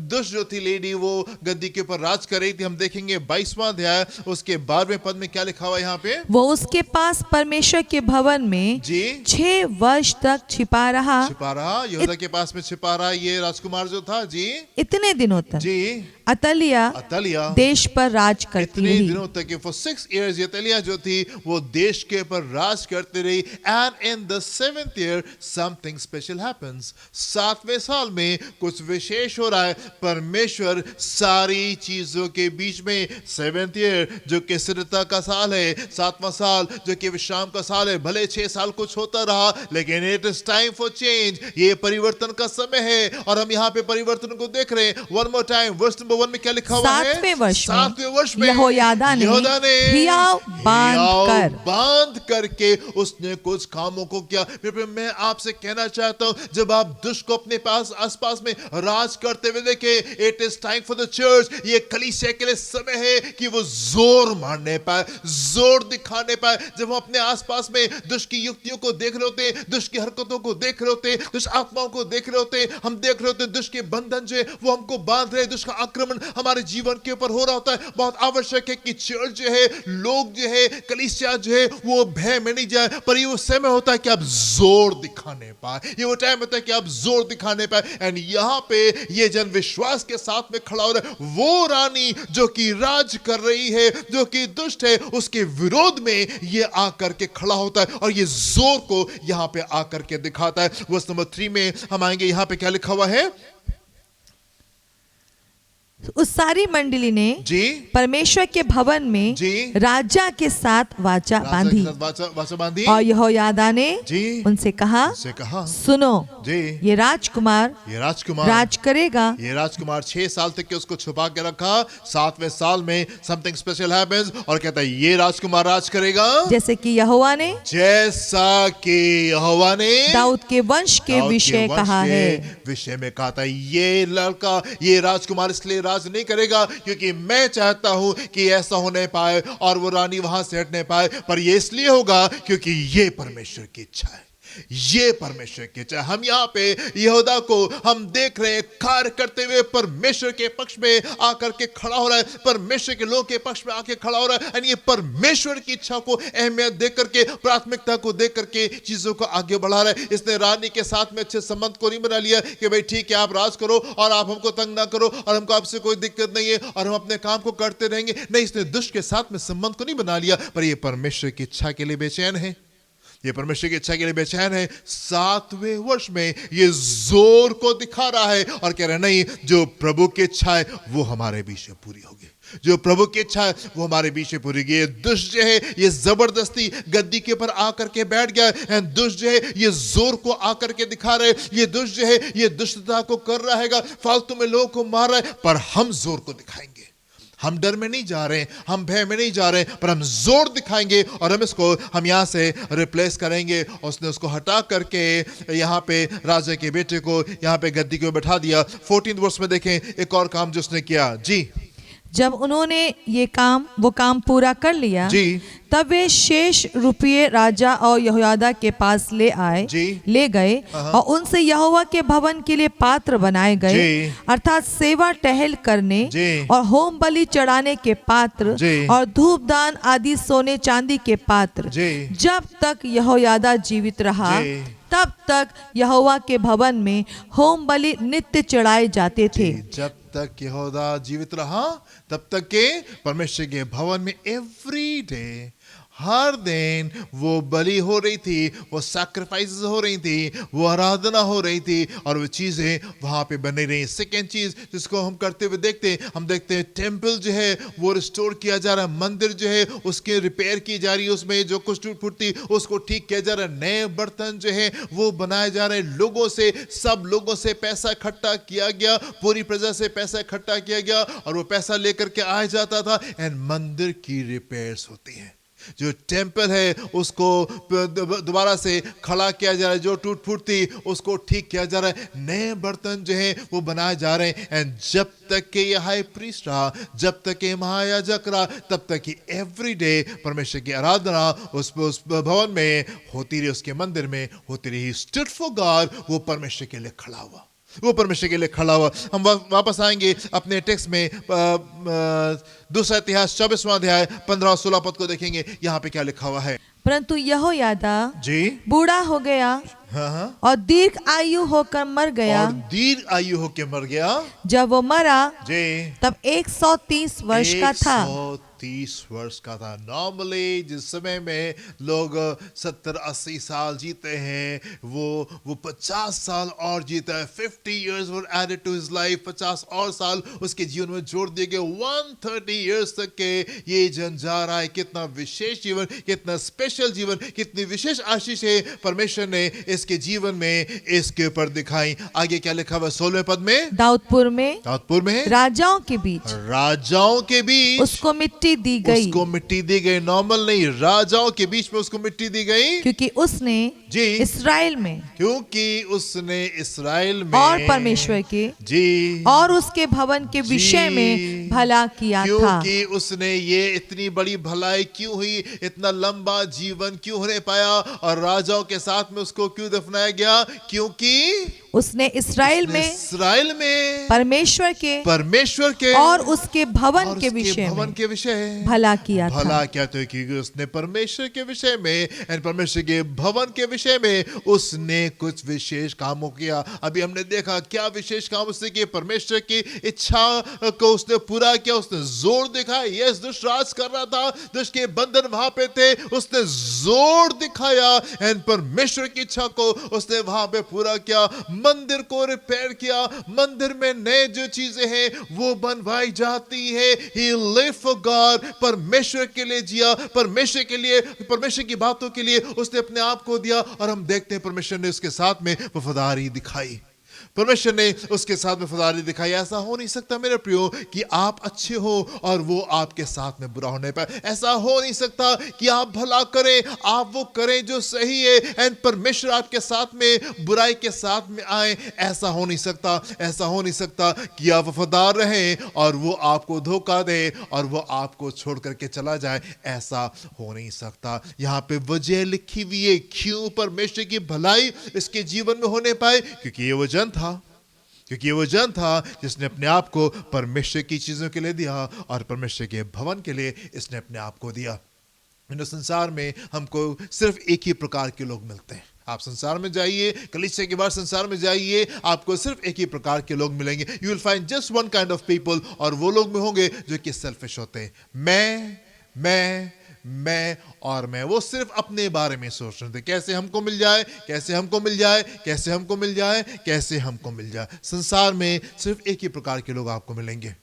दुष्ट जो थी लेडी, वो गद्दी के ऊपर राज कर रही थी। हम देखेंगे 22वां अध्याय उसके 12वें पद में क्या लिखा हुआ है यहाँ पे? वो उसके पास परमेश्वर के भवन में 6 वर्ष तक छिपा रहा। यहूदा के पास में छिपा रहा ये राजकुमार जो था जी, इतने दिनों तक जी अतलिया देश पर राज करती रही। दिनों तक, for 6 years अतलिया जो थी वो देश के ऊपर राज करती रही। And in the 7th year something special happens। 7वें साल में कुछ विशेष हो रहा है। परमेश्वर सारी चीजों के बीच में 7th year जो कि स्थिरता का साल है, 7वां साल जो कि विश्राम का साल है, भले 6 साल कुछ होता रहा, लेकिन it is time for change. ये परिवर्तन का समय है और हम यहाँ पे परिवर्तन को देख रहे हैं। One more time, verse number 1 में क्या लिखा हुआ है? 7वें वर्ष में यहोयादा ने हियाव बांध करके उसने कुछ कामों को किया। मैं आपसे कहना चाहता हूं, जब आप दुष्ट को अपने पास आसपास में राज करते हुए देखे, it is time for the church. ये कलीसिया के लिए समय है कि वो जोर मारने पाए, जोर दिखाने पाए। जब हम अपने आसपास में दुष्ट की युक्तियों को देख रहे होते हैं, दुष्ट की हरकतों को देख रहे होते हैं, दुष्ट आत्माओं को देख रहे होते हैं, हम देख रहे होते हैं दुष्ट के बंधन जो है वो हमको बांध रहे, दुष्ट का आक्रमण हमारे जीवन के ऊपर हो रहा होता है। बहुत आवश्यक है कि चर्च जो है, लोग जो है, कलीसिया जो है, वो भय में नहीं जाए। पर ये वो समय होता है कि आप जोर दिखाने पाए, ये वो टाइम होता है कि आप जोर दिखाने पाए। एंड यहाँ पे ये जन विश्वास के साथ में खड़ा हो रहा है। वो रानी जो कि राज कर रही है, जो कि दुष्ट है, उसके विरोध में ये आकर के खड़ा होता है और ये जोर को यहां पे आकर के दिखाता है। वर्स नंबर 3 में हम आएंगे, यहां पे क्या लिखा हुआ है? उस सारी मंडली ने जी परमेश्वर के भवन में जी राजा के साथ वाचा राजा बांधी। के साथ वाचा बांधी और यहोयादा ने जी उनसे कहा, से कहा सुनो, जी ये राजकुमार ये राजकुमार राज करेगा। ये राजकुमार 6 साल तक के उसको छुपा के रखा। 7वें साल में समथिंग स्पेशल हैपेंस और कहता है ये राजकुमार राज करेगा, जैसे कि यहोवा ने जैसा कि यहोवा ने दाऊद के वंश के दाऊद विषय वंश कहा के है। विषय में कहा था ये लड़का, ये राजकुमार इसलिए राज नहीं करेगा क्योंकि मैं चाहता हूं कि ऐसा होने पाए और वो रानी वहां से हटने पाए, पर ये इसलिए होगा क्योंकि ये परमेश्वर की इच्छा है। ये परमेश्वर की इच्छा। हम यहाँ पे यहूदा को हम देख रहे हैं कार्य करते हुए परमेश्वर के पक्ष में आकर के खड़ा हो रहा है, परमेश्वर के लोगों के पक्ष में आके खड़ा हो रहा है। और ये परमेश्वर की इच्छा को अहमियत दे करके, प्राथमिकता को दे करके चीजों को आगे बढ़ा रहा है। इसने रानी के साथ में अच्छे संबंध को नहीं बना लिया कि भाई ठीक है आप राज करो और आप हमको तंग ना करो और हमको आपसे कोई दिक्कत नहीं है और हम अपने काम को करते रहेंगे। नहीं, इसने दुष्ट के साथ में संबंध को नहीं बना लिया, पर ये परमेश्वर की इच्छा के लिए बेचैन है। ये परमेश्वर की इच्छा के लिए बेचैन है। 7वें वर्ष में ये जोर को दिखा रहा है और कह रहा है नहीं, जो प्रभु की इच्छा है वो हमारे बीच में पूरी होगी, जो प्रभु की इच्छा है वो हमारे बीच में पूरी होगी। ये दुष्ट जो है ये जबरदस्ती गद्दी के ऊपर आकर के बैठ गया है। दुष्ट जो है ये जोर को आकर के दिखा रहे, ये दुष्ट जो है ये दुष्टता को कर रहा है, फालतू में लोगों को मार रहा है, पर हम जोर को दिखाएंगे। हम डर में नहीं जा रहे हैं, हम भय में नहीं जा रहे हैं, पर हम जोर दिखाएंगे और हम यहाँ से रिप्लेस करेंगे। उसने उसको हटा करके यहाँ पे राजा के बेटे को यहाँ पे गद्दी को बैठा दिया। 14 वर्ष में देखें एक और काम जो उसने किया। जी जब उन्होंने वो काम पूरा कर लिया जी तब वे शेष रुपये राजा और यहोयादा के पास ले गए और उनसे यहोवा के भवन के लिए पात्र बनाए गए, अर्थात सेवा टहल करने और होम बलि चढ़ाने के पात्र और धूपदान आदि सोने चांदी के पात्र। जब तक यहोयादा जीवित रहा तब तक यहोवा के भवन में होम बलि नित्य चढ़ाए जाते थे। जब तक यहोदा जीवित रहा तब तक के परमेश्वर के भवन में एवरी डे, हर दिन वो बलि हो रही थी, वो सैक्रिफाइसेस हो रही थी, वो आराधना हो रही थी और वो चीजें वहां पे बनी रही। सेकेंड चीज जिसको हम करते हुए देखते हैं, हम देखते हैं टेम्पल जो है वो रिस्टोर किया जा रहा है, मंदिर जो है उसके रिपेयर की जा रही है, उसमें जो कुछ टूट फूट थी उसको ठीक किया जा रहा है, नए बर्तन जो है वो बनाए जा रहे हैं। लोगों से, सब लोगों से पैसा इकट्ठा किया गया, पूरी प्रजा से पैसा इकट्ठा किया गया और वो पैसा लेकर के आया जाता था एंड मंदिर की रिपेयर्स होती है। जो टेम्पल है उसको दोबारा से खड़ा किया जा रहा है, जो टूट फूट थी उसको ठीक किया जा रहा है, नए बर्तन जो है वो बनाए जा रहे हैं। एंड जब तक के ये हाई प्रीस्ट रहा, जब तक के महायाजक रहा, तब तक कि एवरी डे परमेश्वर की आराधना उस भवन में होती रही, उसके मंदिर में होती रही। स्टूड फॉर गॉड, वो परमेश्वर के लिए खड़ा हुआ, वो परमेश्वर के लिए खड़ा हुआ। हम वापस आएंगे अपने टेक्स्ट में, दूसरा इतिहास 24वां अध्याय 15-16 पद को देखेंगे। यहाँ पे क्या लिखा हुआ है। परंतु यहोयादा जी बूढ़ा हो गया और दीर्घ आयु होकर मर गया, और दीर्घ आयु होकर मर गया। जब वो मरा जी तब 130 वर्ष का था। 130 वर्ष का था। नॉर्मली जिस समय में लोग 70-80 साल जीते हैं वो 50 साल और जीता है। 50 years were added to his life, 50 और साल उसके जीवन में जोड़ दिए गए। 130 years तक के ये जन जा रहा है। कितना विशेष जीवन, कितना स्पेशल जीवन, कितनी विशेष आशीष है परमेश्वर ने इसके जीवन में इसके ऊपर दिखाई। आगे क्या लिखा हुआ 16वें पद में, दाऊदपुर में राजाओं के बीच उसको मिट्टी दी गई। उसको मिट्टी दी गई। नॉर्मल नहीं, राजाओं के बीच में उसको मिट्टी दी गई, क्योंकि उसने इस्राएल में और परमेश्वर के और उसके भवन के विषय में भला किया था। क्योंकि उसने ये इतनी बड़ी भलाई क्यों हुई, इतना लंबा जीवन क्यों होने पाया और राजाओं के साथ में उसको क्यों दफनाया गया? क्योंकि उसने इस्राएल में परमेश्वर के और उसके भवन के विषय भला किया था। भला क्या? तो क्योंकि उसने परमेश्वर के विषय में और परमेश्वर के भवन के विषय में उसने कुछ विशेष कामों किया। अभी हमने देखा क्या विशेष काम उसने किए। परमेश्वर की इच्छा को उसने पूरा किया, उसने जोर दिखाया। यस, दुष्ट राज कर रहा था, दुष्ट के बंधन वहां पे थे, उसने जोर दिखाया एंड परमेश्वर की इच्छा को उसने वहां पे पूरा किया। मंदिर को रिपेयर किया, मंदिर में नए जो चीजें हैं वो बनवाई जाती है। He lived for God, परमेश्वर के लिए जिया, परमेश्वर के लिए, परमेश्वर की बातों के लिए उसने अपने आप को दिया। और हम देखते हैं परमेश्वर ने उसके साथ में वफादारी दिखाई, परमेश्वर ने उसके साथ में वफादारी दिखाई। ऐसा हो नहीं सकता मेरे प्रियो कि आप अच्छे हो और वो आपके साथ में बुरा होने पाए। ऐसा हो नहीं सकता कि आप भला करें, आप वो करें जो सही है एंड परमेश्वर आपके साथ में बुराई के साथ में आए। ऐसा हो नहीं सकता, ऐसा हो नहीं सकता कि आप वफादार रहें और वो आपको धोखा दे और वो आपको छोड़ करके चला जाए। ऐसा हो नहीं सकता। यहाँ पे वजह लिखी हुई है क्यों परमेश्वर की भलाई इसके जीवन में होने पाए, क्योंकि ये वो जन था, क्योंकि ये वो जन था जिसने अपने आप को परमेश्वर की चीजों के लिए दिया और परमेश्वर के भवन के लिए इसने अपने आप को दिया। संसार में हमको सिर्फ एक ही प्रकार के लोग मिलते हैं। आप संसार में जाइए, कलीसिया के बाद संसार में जाइए, आपको सिर्फ एक ही प्रकार के लोग मिलेंगे। You will find just one kind of people, और वो लोग में होंगे जो कि सेल्फिश होते हैं। मैं और मैं, वो सिर्फ अपने बारे में सोच रहे थे, कैसे हमको मिल जाए, कैसे हमको मिल जाए, कैसे हमको मिल जाए, कैसे हमको मिल जाए। संसार में सिर्फ एक ही प्रकार के लोग आपको मिलेंगे।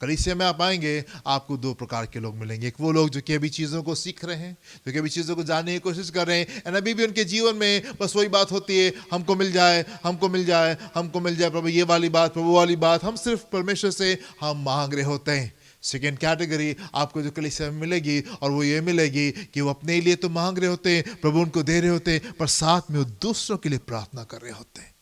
कलीसिया में आप आएंगे, आपको दो प्रकार के लोग मिलेंगे। एक वो लोग जो कि अभी चीज़ों को सीख रहे हैं, जो कि अभी चीज़ों को जानने की कोशिश कर रहे हैं, एंड अभी भी उनके जीवन में बस वही बात होती है, हमको मिल जाए, हमको मिल जाए, हमको मिल जाए, प्रभु ये वाली बात, प्रभु वो वाली बात, हम सिर्फ परमेश्वर से हम मांग रहे होते हैं। सेकेंड कैटेगरी आपको जो कलीसिया में मिलेगी, और वो ये मिलेगी कि वो अपने लिए तो मांग रहे होते हैं, प्रभु उनको दे रहे होते हैं, पर साथ में वो दूसरों के लिए प्रार्थना कर रहे होते हैं,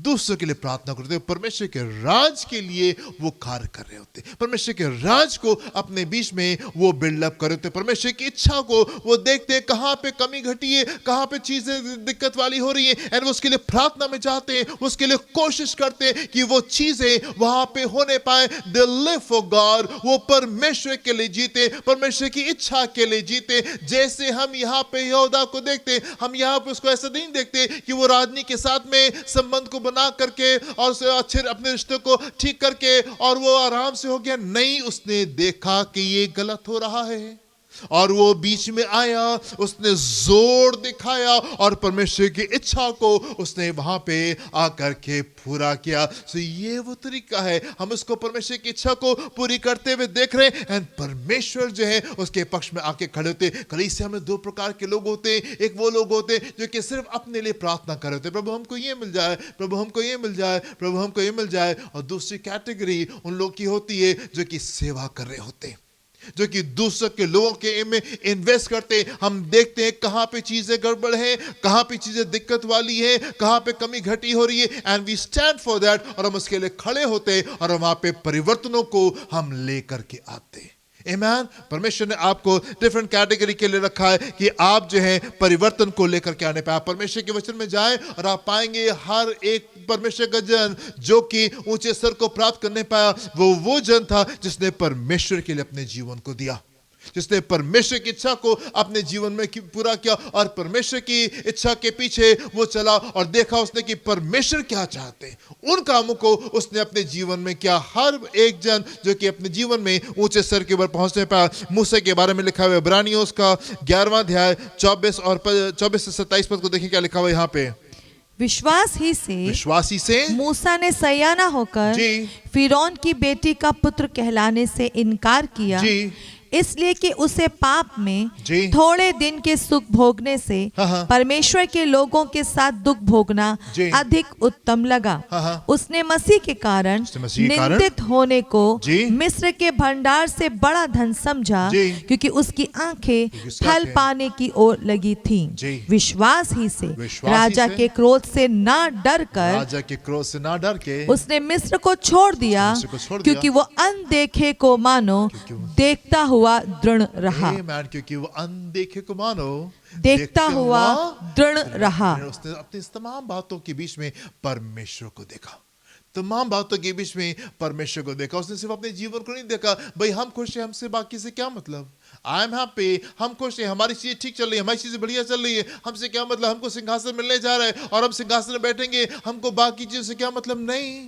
दूसरों के लिए प्रार्थना करते हैं, परमेश्वर के राज के लिए वो कार्य कर रहे होते हैं, परमेश्वर के राज को अपने बीच में वो बिल्डअप कर रहे होते हैं, परमेश्वर की इच्छा को वो देखते हैं कहाँ पे कमी घटी है, कहाँ पे चीजें दिक्कत वाली हो रही है, एंड वो उसके लिए प्रार्थना में जाते हैं, उसके लिए कोशिश करते हैं कि वो चीजें वहां पे होने पाए। दे लिव फॉर गॉड, वो परमेश्वर के लिए जीते, परमेश्वर की इच्छा के लिए जीते। जैसे हम यहाँ पे यहूदा को देखते हैं, हम यहाँ पे उसको ऐसा नहीं देखते कि वो राजनी के साथ में संबंध को बना करके और उसे अच्छे अपने रिश्ते को ठीक करके और वो आराम से हो गया। नहीं, उसने देखा कि ये गलत हो रहा है और वो बीच में आया, उसने जोर दिखाया और परमेश्वर की इच्छा को उसने वहां पे आकर के पूरा किया। सो ये वो तरीका है, हम उसको परमेश्वर की इच्छा को पूरी करते हुए देख रहे हैं, एंड परमेश्वर जो है उसके पक्ष में आके खड़े होते हैं। कलीसिया में दो प्रकार के लोग होते हैं। एक वो लोग होते हैं जो कि सिर्फ अपने लिए प्रार्थना कर रहे होते हैं, प्रभु हमको ये मिल जाए, प्रभु हमको ये मिल जाए, प्रभु हमको ये मिल जाए। और दूसरी कैटेगरी उन लोग की होती है जो कि सेवा कर रहे होते हैं, जो कि दूसरों के लोगों के में इन्वेस्ट करते हैं। हम देखते हैं कहां पे चीजें गड़बड़ है, कहां पे चीजें दिक्कत वाली है, कहां पे कमी घटी हो रही है, and we stand for that, और हम उसके लिए खड़े होते हैं और वहां पे परिवर्तनों को हम लेकर के आते हैं। आमीन। परमेश्वर ने आपको डिफरेंट कैटेगरी के लिए रखा है कि आप जो है परिवर्तन को लेकर के आने पे। आप परमेश्वर के वचन में जाएं और आप पाएंगे हर एक परमेश्वर का जन जो कि ऊंचे स्तर को प्राप्त करने पाया, वो जन था जिसने परमेश्वर के लिए अपने जीवन को दिया, जिसने परमेश्वर की इच्छा को अपने जीवन में पूरा किया और परमेश्वर की इच्छा के पीछे वो चला और देखा उसने कि परमेश्वर क्या चाहते हैं, उन कामों को उसने अपने जीवन में किया। हर एक जन जो कि अपने जीवन में ऊंचे स्तर के ऊपर पहुंचने पाया। मूसा के बारे में लिखा हुआ है इब्रानियों उसका 11वां अध्याय 24 से 27 पद को देखिए क्या लिखा हुआ है यहाँ पे। विश्वासी से मूसा ने सयाना होकर फिरौन की बेटी का पुत्र कहलाने से इनकार किया, इसलिए कि उसे पाप में थोड़े दिन के सुख भोगने से परमेश्वर के लोगों के साथ दुख भोगना अधिक उत्तम लगा। उसने मसीह के कारण निंदित होने को मिस्र के भंडार से बड़ा धन समझा, क्योंकि उसकी आंखें फल पाने की ओर लगी थीं। विश्वास ही से राजा के क्रोध से ना डर कर उसने मिस्र को छोड़ दिया, क्योंकि वो अनदेखे को मानो देखता हुआ दृढ़ रहा। क्योंकि वो अनदेखे को मानो देखता हुआ दृढ़ रहा। उसने अपनी तमाम बातों के बीच में परमेश्वर को देखा, तमाम बातों के बीच में परमेश्वर को देखा। उसने सिर्फ अपने जीवन को नहीं देखा, भाई हम खुश हैं, हमसे बाकी से क्या मतलब, आई एम हैप्पी, हम खुश हैं, हमारी चीजें ठीक चल रही है, हमारी चीजें बढ़िया चल रही है, हमसे क्या मतलब, हमको सिंहासन मिलने जा रहा है और हम सिंहासन में बैठेंगे, हमको बाकी चीजों से क्या मतलब। नहीं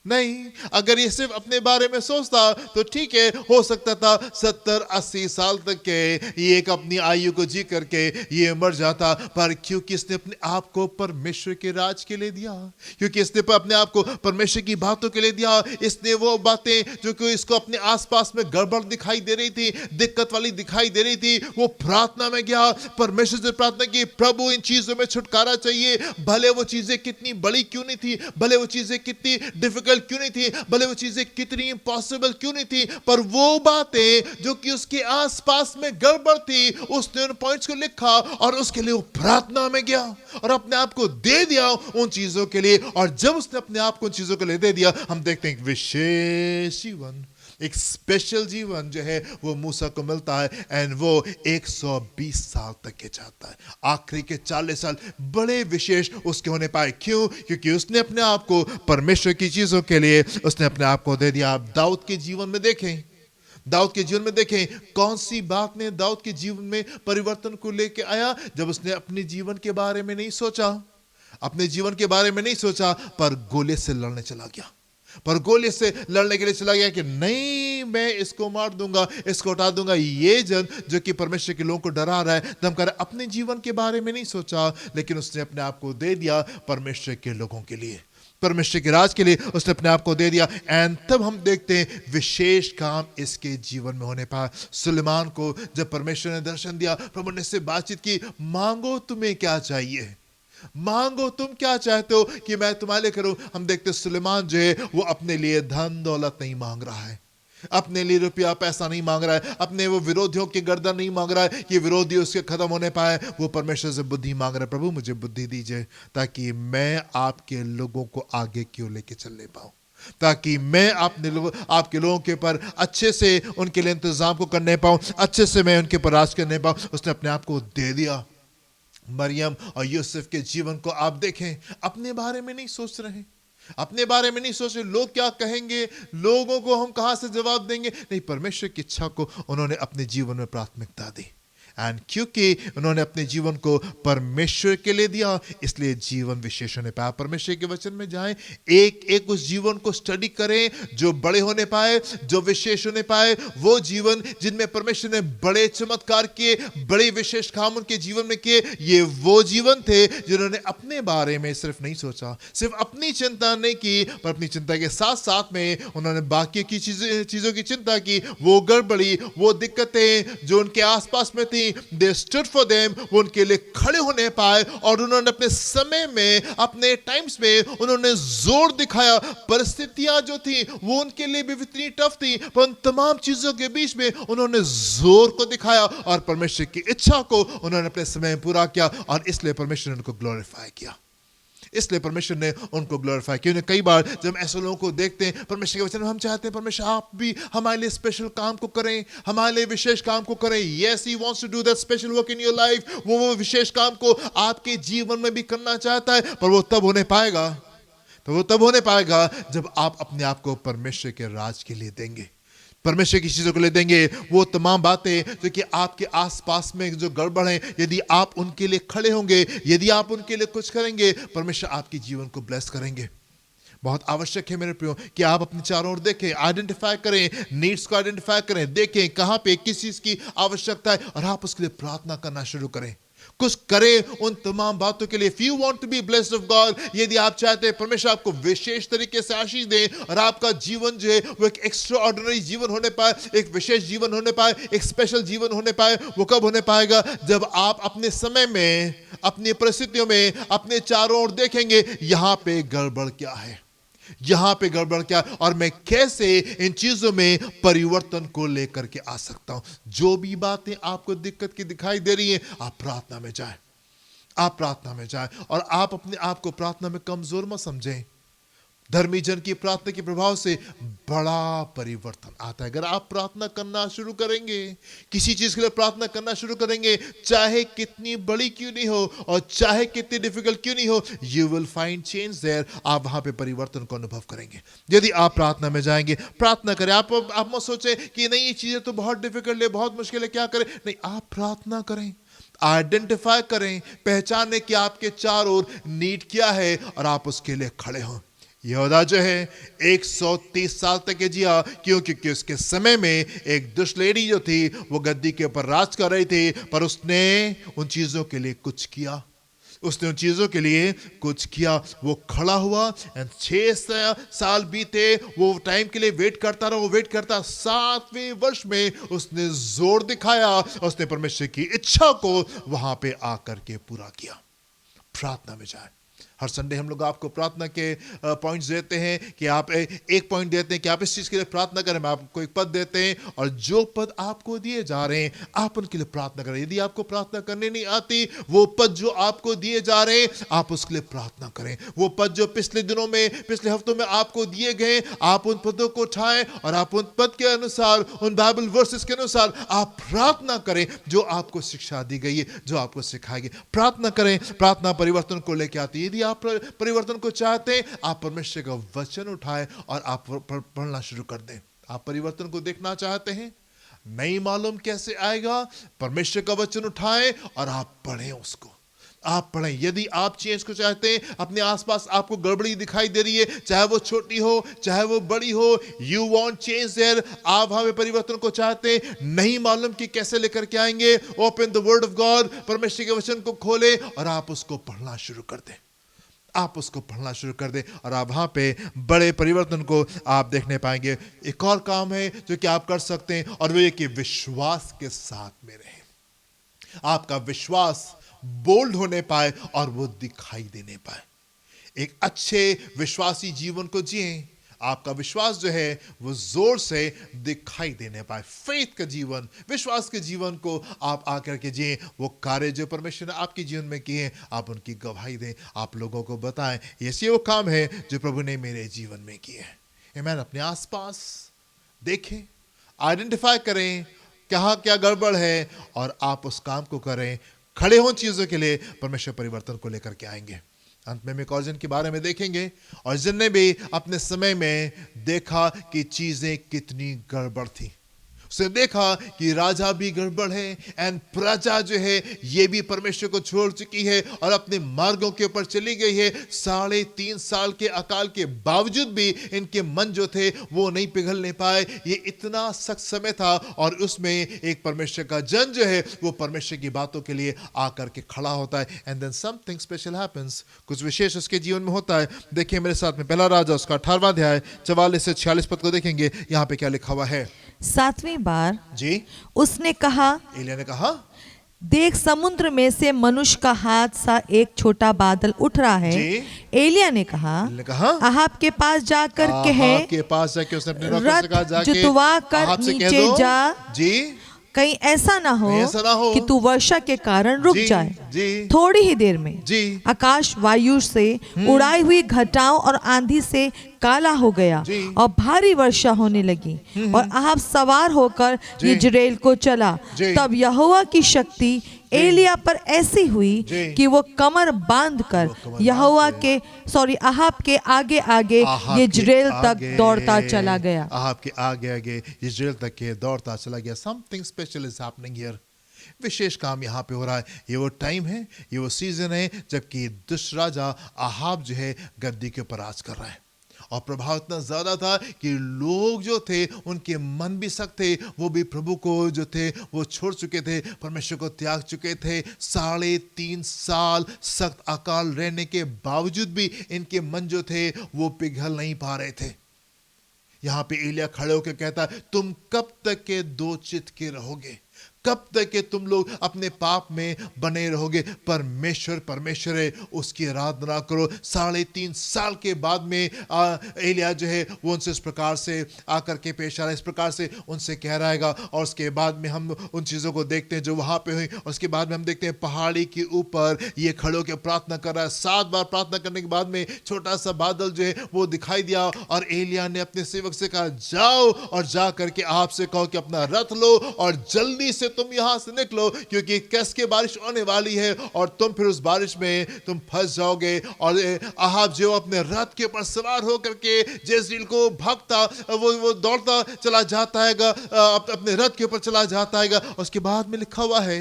नहीं, अगर ये सिर्फ अपने बारे में सोचता तो ठीक है, हो सकता था 70-80 साल तक के ये एक अपनी आयु को जी करके ये मर जाता। पर क्योंकि इसने अपने आप को परमेश्वर के राज के लिए दिया, क्योंकि इसने अपने आप को परमेश्वर की बातों के लिए दिया, इसने वो बातें जो कि इसको अपने आसपास में गड़बड़ दिखाई दे रही थी, दिक्कत वाली दिखाई दे रही थी, वो प्रार्थना में गया, परमेश्वर से प्रार्थना की, प्रभु इन चीजों में छुटकारा चाहिए। भले वो चीजें कितनी बड़ी क्यों नहीं थी, भले वो चीजें कितनी डिफिकल्ट क्यों नहीं थी, भले वो चीजें कितनी इम्पॉसिबल क्यों नहीं थी, पर वो बातें जो कि उसके आसपास में गड़बड़ थी, उसने उन पॉइंट्स को लिखा और उसके लिए वो प्रार्थना में गया और अपने आप को दे दिया उन चीजों के लिए। और जब उसने अपने आप को उन चीजों के लिए दे दिया, हम देखते हैं एक विशेष जीवन, एक स्पेशल जीवन जो है वो मूसा को मिलता है। एंड वो 120 साल तक के जाता है, आखिरी के 40 साल बड़े विशेष उसके होने पाए। क्यों? क्योंकि उसने अपने आप को परमेश्वर की चीजों के लिए उसने अपने आप को दे दिया। आप दाऊद के जीवन में देखें, दाऊद के जीवन में देखें कौन सी बात ने दाऊद के जीवन में परिवर्तन को लेके आया। जब उसने अपने जीवन के बारे में नहीं सोचा, अपने जीवन के बारे में नहीं सोचा, पर गोलियत से लड़ने चला गया, पर गोलियत से लड़ने के लिए चला गया कि नहीं, मैं इसको मार दूंगा, इसको उठा दूंगा। ये जन जो कि परमेश्वर के लोगों को डरा रहा है, धमका रहा है, अपने जीवन के बारे में नहीं सोचा, लेकिन उसने अपने आप को दे दिया परमेश्वर के लोगों के लिए, परमेश्वर के राज के लिए उसने अपने आप को दे दिया। एंड तब हम देखते हैं विशेष काम इसके जीवन में होने पाया। सुलेमान को जब परमेश्वर ने दर्शन दिया, प्रभु ने इससे बातचीत की, मांगो तुम्हें क्या चाहिए, मांगो तुम क्या चाहते हो कि मैं तुम्हारे लिए करूं। हम देखते सुलेमान जो है वो अपने लिए धन दौलत नहीं मांग रहा है, अपने लिए रुपया पैसा नहीं मांग रहा है, अपने वो विरोधियों की गर्दन नहीं मांग रहा है कि विरोधी उसके खत्म होने पाए। वो परमेश्वर से बुद्धि मांग रहा है, प्रभु मुझे बुद्धि दीजिए ताकि मैं आपके लोगों को आगे क्यों लेके चलने पाऊं, ताकि मैं आपके लोगों के ऊपर अच्छे से उनके लिए इंतजाम को करने पाऊं, अच्छे से मैं उनके ऊपर राज करने पाऊं। उसने अपने आप को दे दिया। मरियम और यूसुफ के जीवन को आप देखें, अपने बारे में नहीं सोच रहे, अपने बारे में नहीं सोच रहे, लोग क्या कहेंगे, लोगों को हम कहां से जवाब देंगे, नहीं, परमेश्वर की इच्छा को उन्होंने अपने जीवन में प्राथमिकता दी। एंड क्योंकि उन्होंने अपने जीवन को परमेश्वर के लिए दिया, इसलिए जीवन विशेष होने पाया। परमेश्वर के वचन में जाएं, एक एक उस जीवन को स्टडी करें जो बड़े होने पाए, जो विशेष होने पाए, वो जीवन जिनमें परमेश्वर ने बड़े चमत्कार किए, बड़े विशेष काम उनके जीवन में किए। ये वो जीवन थे जिन्होंने अपने बारे में सिर्फ नहीं सोचा, सिर्फ अपनी चिंता नहीं की, पर अपनी चिंता के साथ साथ में उन्होंने बाकी की चीजों की चिंता की। वो गड़बड़ी, वो दिक्कतें जो उनके आसपास में थी, they stood for them, वो उनके लिए खड़े होने पाए और उन्होंने अपने समय में, अपने टाइम्स में उन्होंने जोर दिखाया। परिस्थितियां जो थी वो उनके लिए भी इतनी टफ थी, पर उन तमाम चीजों के बीच में उन्होंने जोर को दिखाया और परमेश्वर की इच्छा को उन्होंने अपने समय में पूरा किया। और इसलिए परमेश्वर ने उनको ग्लोरीफाई किया, इसलिए परमेश्वर ने उनको ग्लोरीफाई किया। कई बार जब ऐसे लोगों को देखते हैं परमेश्वर के वचन में, हम चाहते हैं परमेश्वर आप भी हमारे लिए स्पेशल काम को करें, हमारे लिए विशेष काम को करें। Yes, he wants to do that special work in your life. वो विशेष काम को आपके जीवन में भी करना चाहता है, पर वो तब होने पाएगा, तो वो तब होने पाएगा जब आप अपने आप को परमेश्वर के राज के लिए देंगे, परमेश्वर की चीजों को ले देंगे। वो तमाम बातें जो कि आपके आसपास में जो गड़बड़ हैं, यदि आप उनके लिए खड़े होंगे, यदि आप उनके लिए कुछ करेंगे, परमेश्वर आपके जीवन को ब्लेस करेंगे। बहुत आवश्यक है मेरे प्रियो कि आप अपने चारों ओर देखें, आइडेंटिफाई करें, नीड्स को आइडेंटिफाई करें, देखें कहां पे किस चीज की आवश्यकता है और आप उसके लिए प्रार्थना करना शुरू करें, कुछ करें उन तमाम बातों के लिए। If you want to be blessed of God, यदि आप चाहते हैं परमेश्वर आपको विशेष तरीके से आशीष दे और आपका जीवन जो है वो एक एक्स्ट्रा ऑर्डिनरी जीवन होने पाए, एक विशेष जीवन होने पाए, एक स्पेशल जीवन होने पाए, वो कब होने पाएगा? जब आप अपने समय में, अपनी परिस्थितियों में, अपने चारों ओर देखेंगे यहां पे गड़बड़ क्या है, यहां पे गड़बड़ क्या, और मैं कैसे इन चीजों में परिवर्तन को लेकर के आ सकता हूं। जो भी बातें आपको दिक्कत की दिखाई दे रही हैं, आप प्रार्थना में जाएं, आप प्रार्थना में जाएं और आप अपने आप को प्रार्थना में कमजोर मत समझें। धर्मी जन की प्रार्थना के प्रभाव से बड़ा परिवर्तन आता है। अगर आप प्रार्थना करना शुरू करेंगे, किसी चीज के लिए प्रार्थना करना शुरू करेंगे, चाहे कितनी बड़ी क्यों नहीं हो और चाहे कितनी डिफिकल्ट क्यों नहीं हो, you will find change their. आप वहां पे परिवर्तन को अनुभव करेंगे यदि आप प्रार्थना में जाएंगे। प्रार्थना करें, आप मत सोचें कि नहीं ये चीजें तो बहुत डिफिकल्ट है, बहुत मुश्किल है, क्या करें। नहीं, आप प्रार्थना करें, आइडेंटिफाई करें, पहचानें कि आपके चारों ओर नीड क्या है और आप उसके लिए खड़े हों। यहोदा जो है 130 साल तक के जिया, क्योंकि उसके समय में एक दुष्ट लेडी जो थी वो गद्दी के ऊपर राज कर रही थी, पर उसने उन चीजों के लिए कुछ किया। उसने उन चीजों के लिए कुछ किया। वो खड़ा हुआ एंड 6 साल बीते, वो टाइम के लिए वेट करता रहा, वो वेट करता। 7वें वर्ष में उसने जोर दिखाया, उसने परमेश्वर की इच्छा को वहां पे आकर के पूरा किया। प्रार्थना में जाए। हर संडे हम लोग आपको प्रार्थना के पॉइंट्स देते हैं कि आप एक पॉइंट देते हैं कि आप इस चीज के लिए प्रार्थना करें। हम आपको एक पद देते हैं और जो पद आपको दिए जा रहे हैं आप उनके लिए प्रार्थना करें। यदि आपको प्रार्थना करने नहीं आती, वो पद जो आपको दिए जा रहे हैं आप उसके लिए प्रार्थना करें। वो पद जो पिछले दिनों में, पिछले हफ्तों में आपको दिए गए, आप उन पदों को उठाएं और आप उन पद के अनुसार, उन बाइबल वर्सेस के अनुसार आप प्रार्थना करें जो आपको शिक्षा दी गई है, जो आपको सिखाई गई। प्रार्थना करें। प्रार्थना परिवर्तन को लेकर आती है। यदि आप परिवर्तन को चाहते हैं, आप परमेश्वर का वचन उठाएं और आप पढ़ना शुरू कर दें। आप परिवर्तन को देखना चाहते हैं, नहीं मालूम कैसे आएगा, परमेश्वर का वचन उठाएं और आप पढ़ें उसको। आप पढ़ें। यदि आप चेंज को चाहते हैं, अपने आसपास आपको गड़बड़ी दिखाई दे रही है, चाहे वो छोटी हो चाहे वो बड़ी हो, यू वांट चेंज देयर, आप हमें परिवर्तन को चाहते हैं, नहीं मालूम कि कैसे लेकर के आएंगे, open the word of God, परमेश्वर के वचन को खोलें और आप उसको पढ़ना शुरू कर दें। आप उसको पढ़ना शुरू कर दें और आप वहां पे बड़े परिवर्तन को आप देखने पाएंगे। एक और काम है जो कि आप कर सकते हैं और वो ये कि विश्वास के साथ में रहें। आपका विश्वास बोल्ड होने पाए और वो दिखाई देने पाए। एक अच्छे विश्वासी जीवन को जिए। आपका विश्वास जो है वो जोर से दिखाई देने पाए। फेथ का जीवन, विश्वास के जीवन को आप आकर के जिए। वो कार्य जो परमेश्वर ने आपके जीवन में किए आप उनकी गवाही दें, आप लोगों को बताएं ये वो काम है जो प्रभु ने मेरे जीवन में किए हैं। आमीन। अपने आसपास देखें, आइडेंटिफाई करें कहाँ क्या गड़बड़ है और आप उस काम को करें। खड़े हों चीजों के लिए, परमेश्वर परिवर्तन को लेकर के आएंगे। अंत में एक और जन के बारे में देखेंगे और जिनने भी अपने समय में देखा कि चीजें कितनी गड़बड़ थी। उसने देखा कि राजा भी गड़बड़ है एंड प्रजा जो है ये भी परमेश्वर को छोड़ चुकी है और अपने मार्गों के ऊपर चली गई है। 3.5 साल के अकाल के बावजूद भी इनके मन जो थे वो नहीं पिघलने पाए। ये इतना सख्त समय था और उसमें एक परमेश्वर का जन जो है वो परमेश्वर की बातों के लिए आकर के खड़ा होता है and then something special happens. कुछ विशेष उसके जीवन में होता है। देखिए मेरे साथ में पहला राजा उसका 18वां अध्याय 44 से 46 पद को देखेंगे। यहाँ पे क्या लिखा हुआ है। 7वीं बार जी उसने कहा, एलिय्याह ने कहा, देख समुद्र में से मनुष्य का हाथ सा एक छोटा बादल उठ रहा है। एलिय्याह ने कहा अहाब के पास जाकर कहे, के पास जाके उसने अपने नौकर से कहा, जाके जुतवा कर नीचे जा, जी कहीं ऐसा ना हो कि तू वर्षा के कारण रुक जाए। थोड़ी ही देर में आकाश वायु से उड़ाई हुई घटाओं और आंधी से काला हो गया और भारी वर्षा होने लगी और अहाब सवार होकर यिज्रेल को चला। तब यहोवा की शक्ति एलिय्याह पर ऐसी हुई कि वो कमर बांधकर अहाब के आगे आगे यिज्रेल तक दौड़ता चला गया। अहाब के आगे आगे यिज्रेल तक के दौड़ता चला गया। Something special is happening here. विशेष काम यहाँ पे हो रहा है। ये वो टाइम है, ये वो सीजन है जबकि दुष्ट राजा अहाब जो है गद्दी के ऊपर राज कर रहा है और प्रभाव इतना ज्यादा था कि लोग जो थे उनके मन भी सख्त थे। वो भी प्रभु को जो थे वो छोड़ चुके थे, परमेश्वर को त्याग चुके थे। 3.5 साल सख्त अकाल रहने के बावजूद भी इनके मन जो थे वो पिघल नहीं पा रहे थे। यहाँ पे एलिय्याह खड़े होकर कहता है, तुम कब तक के दो चित्त के रहोगे? कब तक के तुम लोग अपने पाप में बने रहोगे? परमेश्वर है, उसकी आराधना करो। 3.5 साल के बाद में एलिय्याह जो है वो उनसे इस प्रकार से आकर के पेश आ रहा है, इस प्रकार से उनसे कह रहेगा। और उसके बाद में हम उन चीजों को देखते हैं जो वहां पे हुई। और उसके बाद में हम देखते हैं पहाड़ी के ऊपर ये खड़े होकर प्रार्थना कर रहा है। 7 बार प्रार्थना करने के बाद में छोटा सा बादल जो है वो दिखाई दिया और एलिय्याह ने अपने सेवक से कहा, जाओ और जा करके आपसे कहो कि अपना रथ लो और जल्दी से तुम यहां से निकलो, क्योंकि कसके बारिश होने वाली है और तुम फिर उस बारिश में तुम फंस जाओगे। और अहाब जो अपने रथ के ऊपर सवार होकर के यिज्रेल को भागता वो दौड़ता चला जाता है, अपने रथ के ऊपर चला जाता है। उसके बाद में लिखा हुआ है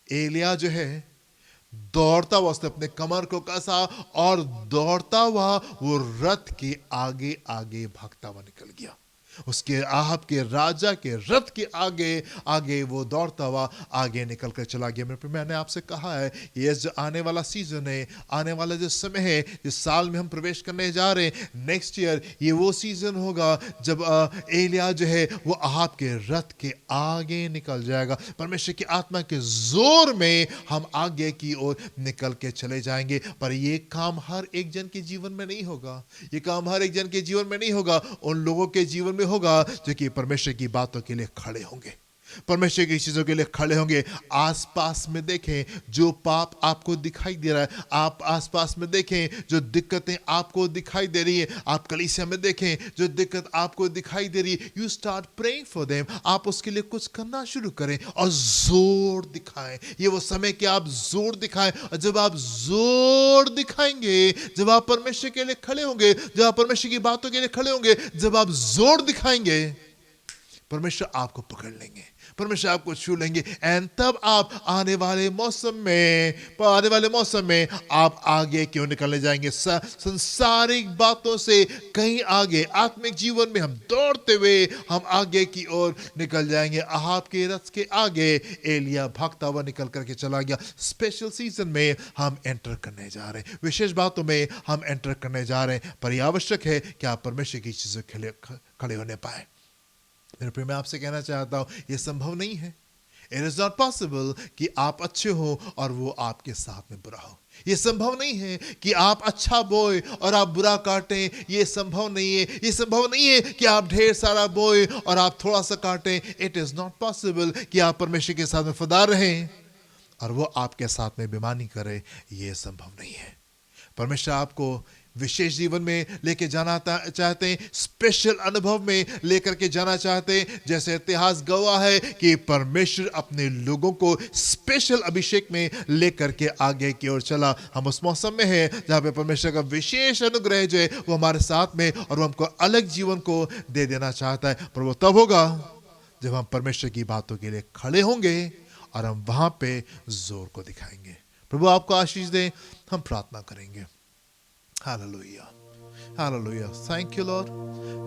एलिय्याह जो है दौड़ता हुआ उसने अपने कमर को कसा और दौड़ता हुआ वो रथ के आगे आगे भागता हुआ निकल गया। उसके आहब के राजा के रथ के आगे आगे वो दौड़ता हुआ आगे निकल कर चला गया। मैंने आपसे कहा है ये जो आने वाला सीजन है, आने वाला जो समय है, जिस साल में हम प्रवेश करने जा रहे हैं, नेक्स्ट ईयर, ये वो सीजन होगा जब एलिया जो है वो आहब के रथ के आगे निकल जाएगा। परमेश्वर की आत्मा के जोर में हम आगे की ओर निकल के चले जाएंगे। पर ये काम हर एक जन के जीवन में नहीं होगा, ये काम हर एक जन के जीवन में नहीं होगा। उन लोगों के जीवन में होगा जो कि परमेश्वर की बातों के लिए खड़े होंगे, परमेश्वर की चीजों के लिए खड़े होंगे। आसपास में देखें जो पाप आपको दिखाई दे रहा है, आप आसपास में देखें जो दिक्कतें आपको दिखाई दे रही है, आप कलीसिया में देखें जो दिक्कत आपको दिखाई दे रही है, you start praying for them. आप उसके लिए कुछ करना शुरू करें और जोर दिखाएं। ये वो समय कि आप जोर दिखाएं, और जब आप जोर दिखाएंगे, जब आप परमेश्वर के लिए खड़े होंगे, जब आप परमेश्वर की बातों के लिए खड़े होंगे, जब आप जोर दिखाएंगे, परमेश्वर आपको पकड़ लेंगे, परमेश्वर आपको छू लेंगे। एंड तब आप आने वाले मौसम में आप आगे क्यों निकलने जाएंगे, संसारिक बातों से कहीं आगे। आत्मिक जीवन में हम दौड़ते हुए हम आगे की ओर निकल जाएंगे। आहब के रथ के आगे एलिया भागता हुआ निकल करके चला गया। स्पेशल सीजन में हम एंटर करने जा रहे हैं, विशेष बातों में हम एंटर करने जा रहे हैं। पर यह आवश्यक है कि आप परमेश्वर की चीजों के लिए खड़े होने पाए। मेरे प्रिय, मैं आपसे कहना चाहता हूं यह संभव नहीं है। इट इज नॉट पॉसिबल कि आप अच्छे हो और वो आपके साथ में बुरा हो। यह संभव नहीं है कि आप अच्छा बोए और आप बुरा काटें। यह संभव नहीं है। यह संभव नहीं है कि आप ढेर सारा बोए और आप थोड़ा सा काटें। इट इज नॉट पॉसिबल कि आप परमेश्वर के साथ में वफादार रहें और वो आपके साथ में बेईमानी करे। यह संभव नहीं है। परमेश्वर आपको विशेष जीवन में लेके जाना चाहते हैं, स्पेशल अनुभव में लेकर के जाना चाहते हैं। जैसे इतिहास गवाह है कि परमेश्वर अपने लोगों को स्पेशल अभिषेक में लेकर के आगे की ओर चला। हम उस मौसम में हैं जहां पे परमेश्वर का विशेष अनुग्रह जो है वो हमारे साथ में, और वो हमको अलग जीवन को दे देना चाहता है। पर वो तब होगा जब हम परमेश्वर की बातों के लिए खड़े होंगे और हम वहां पे जोर को दिखाएंगे। प्रभु आपको आशीष दे। हम प्रार्थना करेंगे। Hallelujah, hallelujah, thank you Lord.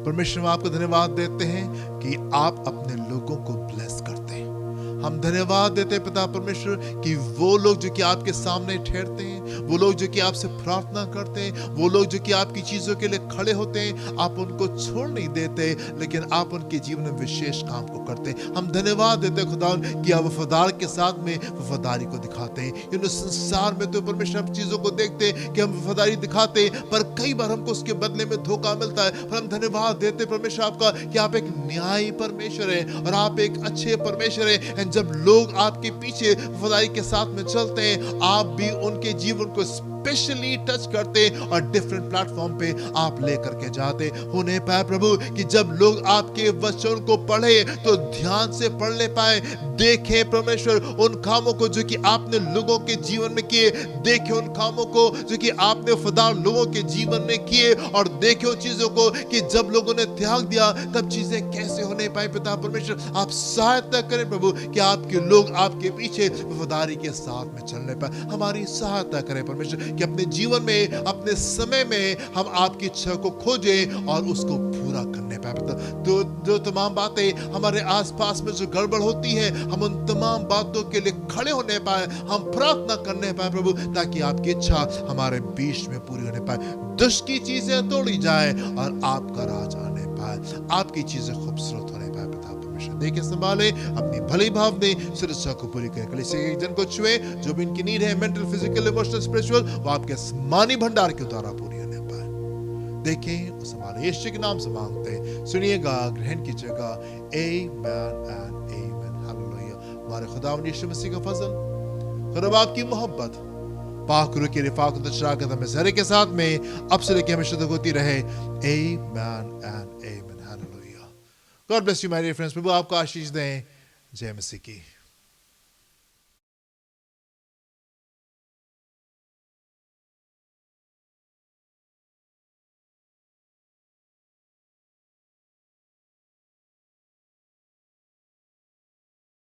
परमेश्वर, हम आपको धन्यवाद देते हैं कि आप अपने लोगों को ब्लेस करते हैं। हम धन्यवाद देते हैं पिता परमेश्वर कि वो लोग जो कि आपके सामने ठहरते हैं, वो लोग जो कि आपसे प्रार्थना करते हैं, वो लोग जो कि आपकी चीजों के लिए खड़े होते हैं, आप उनको छोड़ नहीं देते, लेकिन आप उनके जीवन में विशेष काम को करते हैं। हम धन्यवाद देते हैं खुदा कि आप वफादार के साथ में वफादारी को दिखाते हैं। संसार में तो परमेश्वर हम चीजों को देखते हैं कि हम वफादारी दिखाते हैं, पर कई बार हमको उसके बदले में धोखा मिलता है। पर हम धन्यवाद देते हैं परमेश्वर आपका कि आप एक न्यायी परमेश्वर है और आप एक अच्छे परमेश्वर है। जब लोग आपके पीछे वफादारी के साथ में चलते हैं, आप भी उनके जीवन को स्पेशली टच करते और डिफरेंट प्लेटफॉर्म पे आप लेकर के जाते। होने पाए प्रभु कि जब लोग आपके वचन को पढ़े तो ध्यान से पढ़ ले पाए, देखे परमेश्वर उन कामों को जो कि आपने लोगों के जीवन में किए, देखे उन कामों को जो कि आपने वफादार लोगों के जीवन में किए, और देखे उन चीजों को कि जब लोगों ने त्याग दिया तब चीजें कैसे होने पाए। पिता परमेश्वर आप सहायता करें प्रभु कि आपके लोग आपके पीछे वफादारी के साथ में चलने पाए। हमारी सहायता करें परमेश्वर कि अपने जीवन में, अपने समय में हम आपकी इच्छा को खोजें और उसको पूरा करने पाए। जो तमाम बातें हमारे आसपास में जो गड़बड़ होती है, हम उन तमाम बातों के लिए खड़े होने पाए, हम प्रार्थना करने पाए प्रभु, ताकि आपकी इच्छा हमारे बीच में पूरी होने पाए, दुष्ट की चीजें तोड़ी जाए और आपका राज आने पाए, आपकी चीजें खूबसूरत होने पाए। पिता परमेश्वर देखे संभाले, अपनी भली भाव दे, सुरक्षा को पूरी करें। कलीसिया के एक जन को छुए, जो भी इनकी नीड है, मेंटल, फिजिकल, इमोशनल, स्पिरिचुअल, वो आपके आसमानी भंडार के द्वारा पूरी होने पाए। देखें और संभाले, यीशु के नाम से मांगते हैं, सुनिएगा, ग्रहण कीजिएगा। आमेन एंड आमेन। हालेलुया। हमारे खुदावंद यीशु मसीह का फजल, खुदा आपकी मोहब्बत, पाक रूह की रिफाकत, शराकत हमें सारे के साथ में अब से लेकर हमेशा तक होती रहे। Amen and amen. Hallelujah. God bless you my dear friends. प्रभु आपको आशीष दें। जय मसीह की।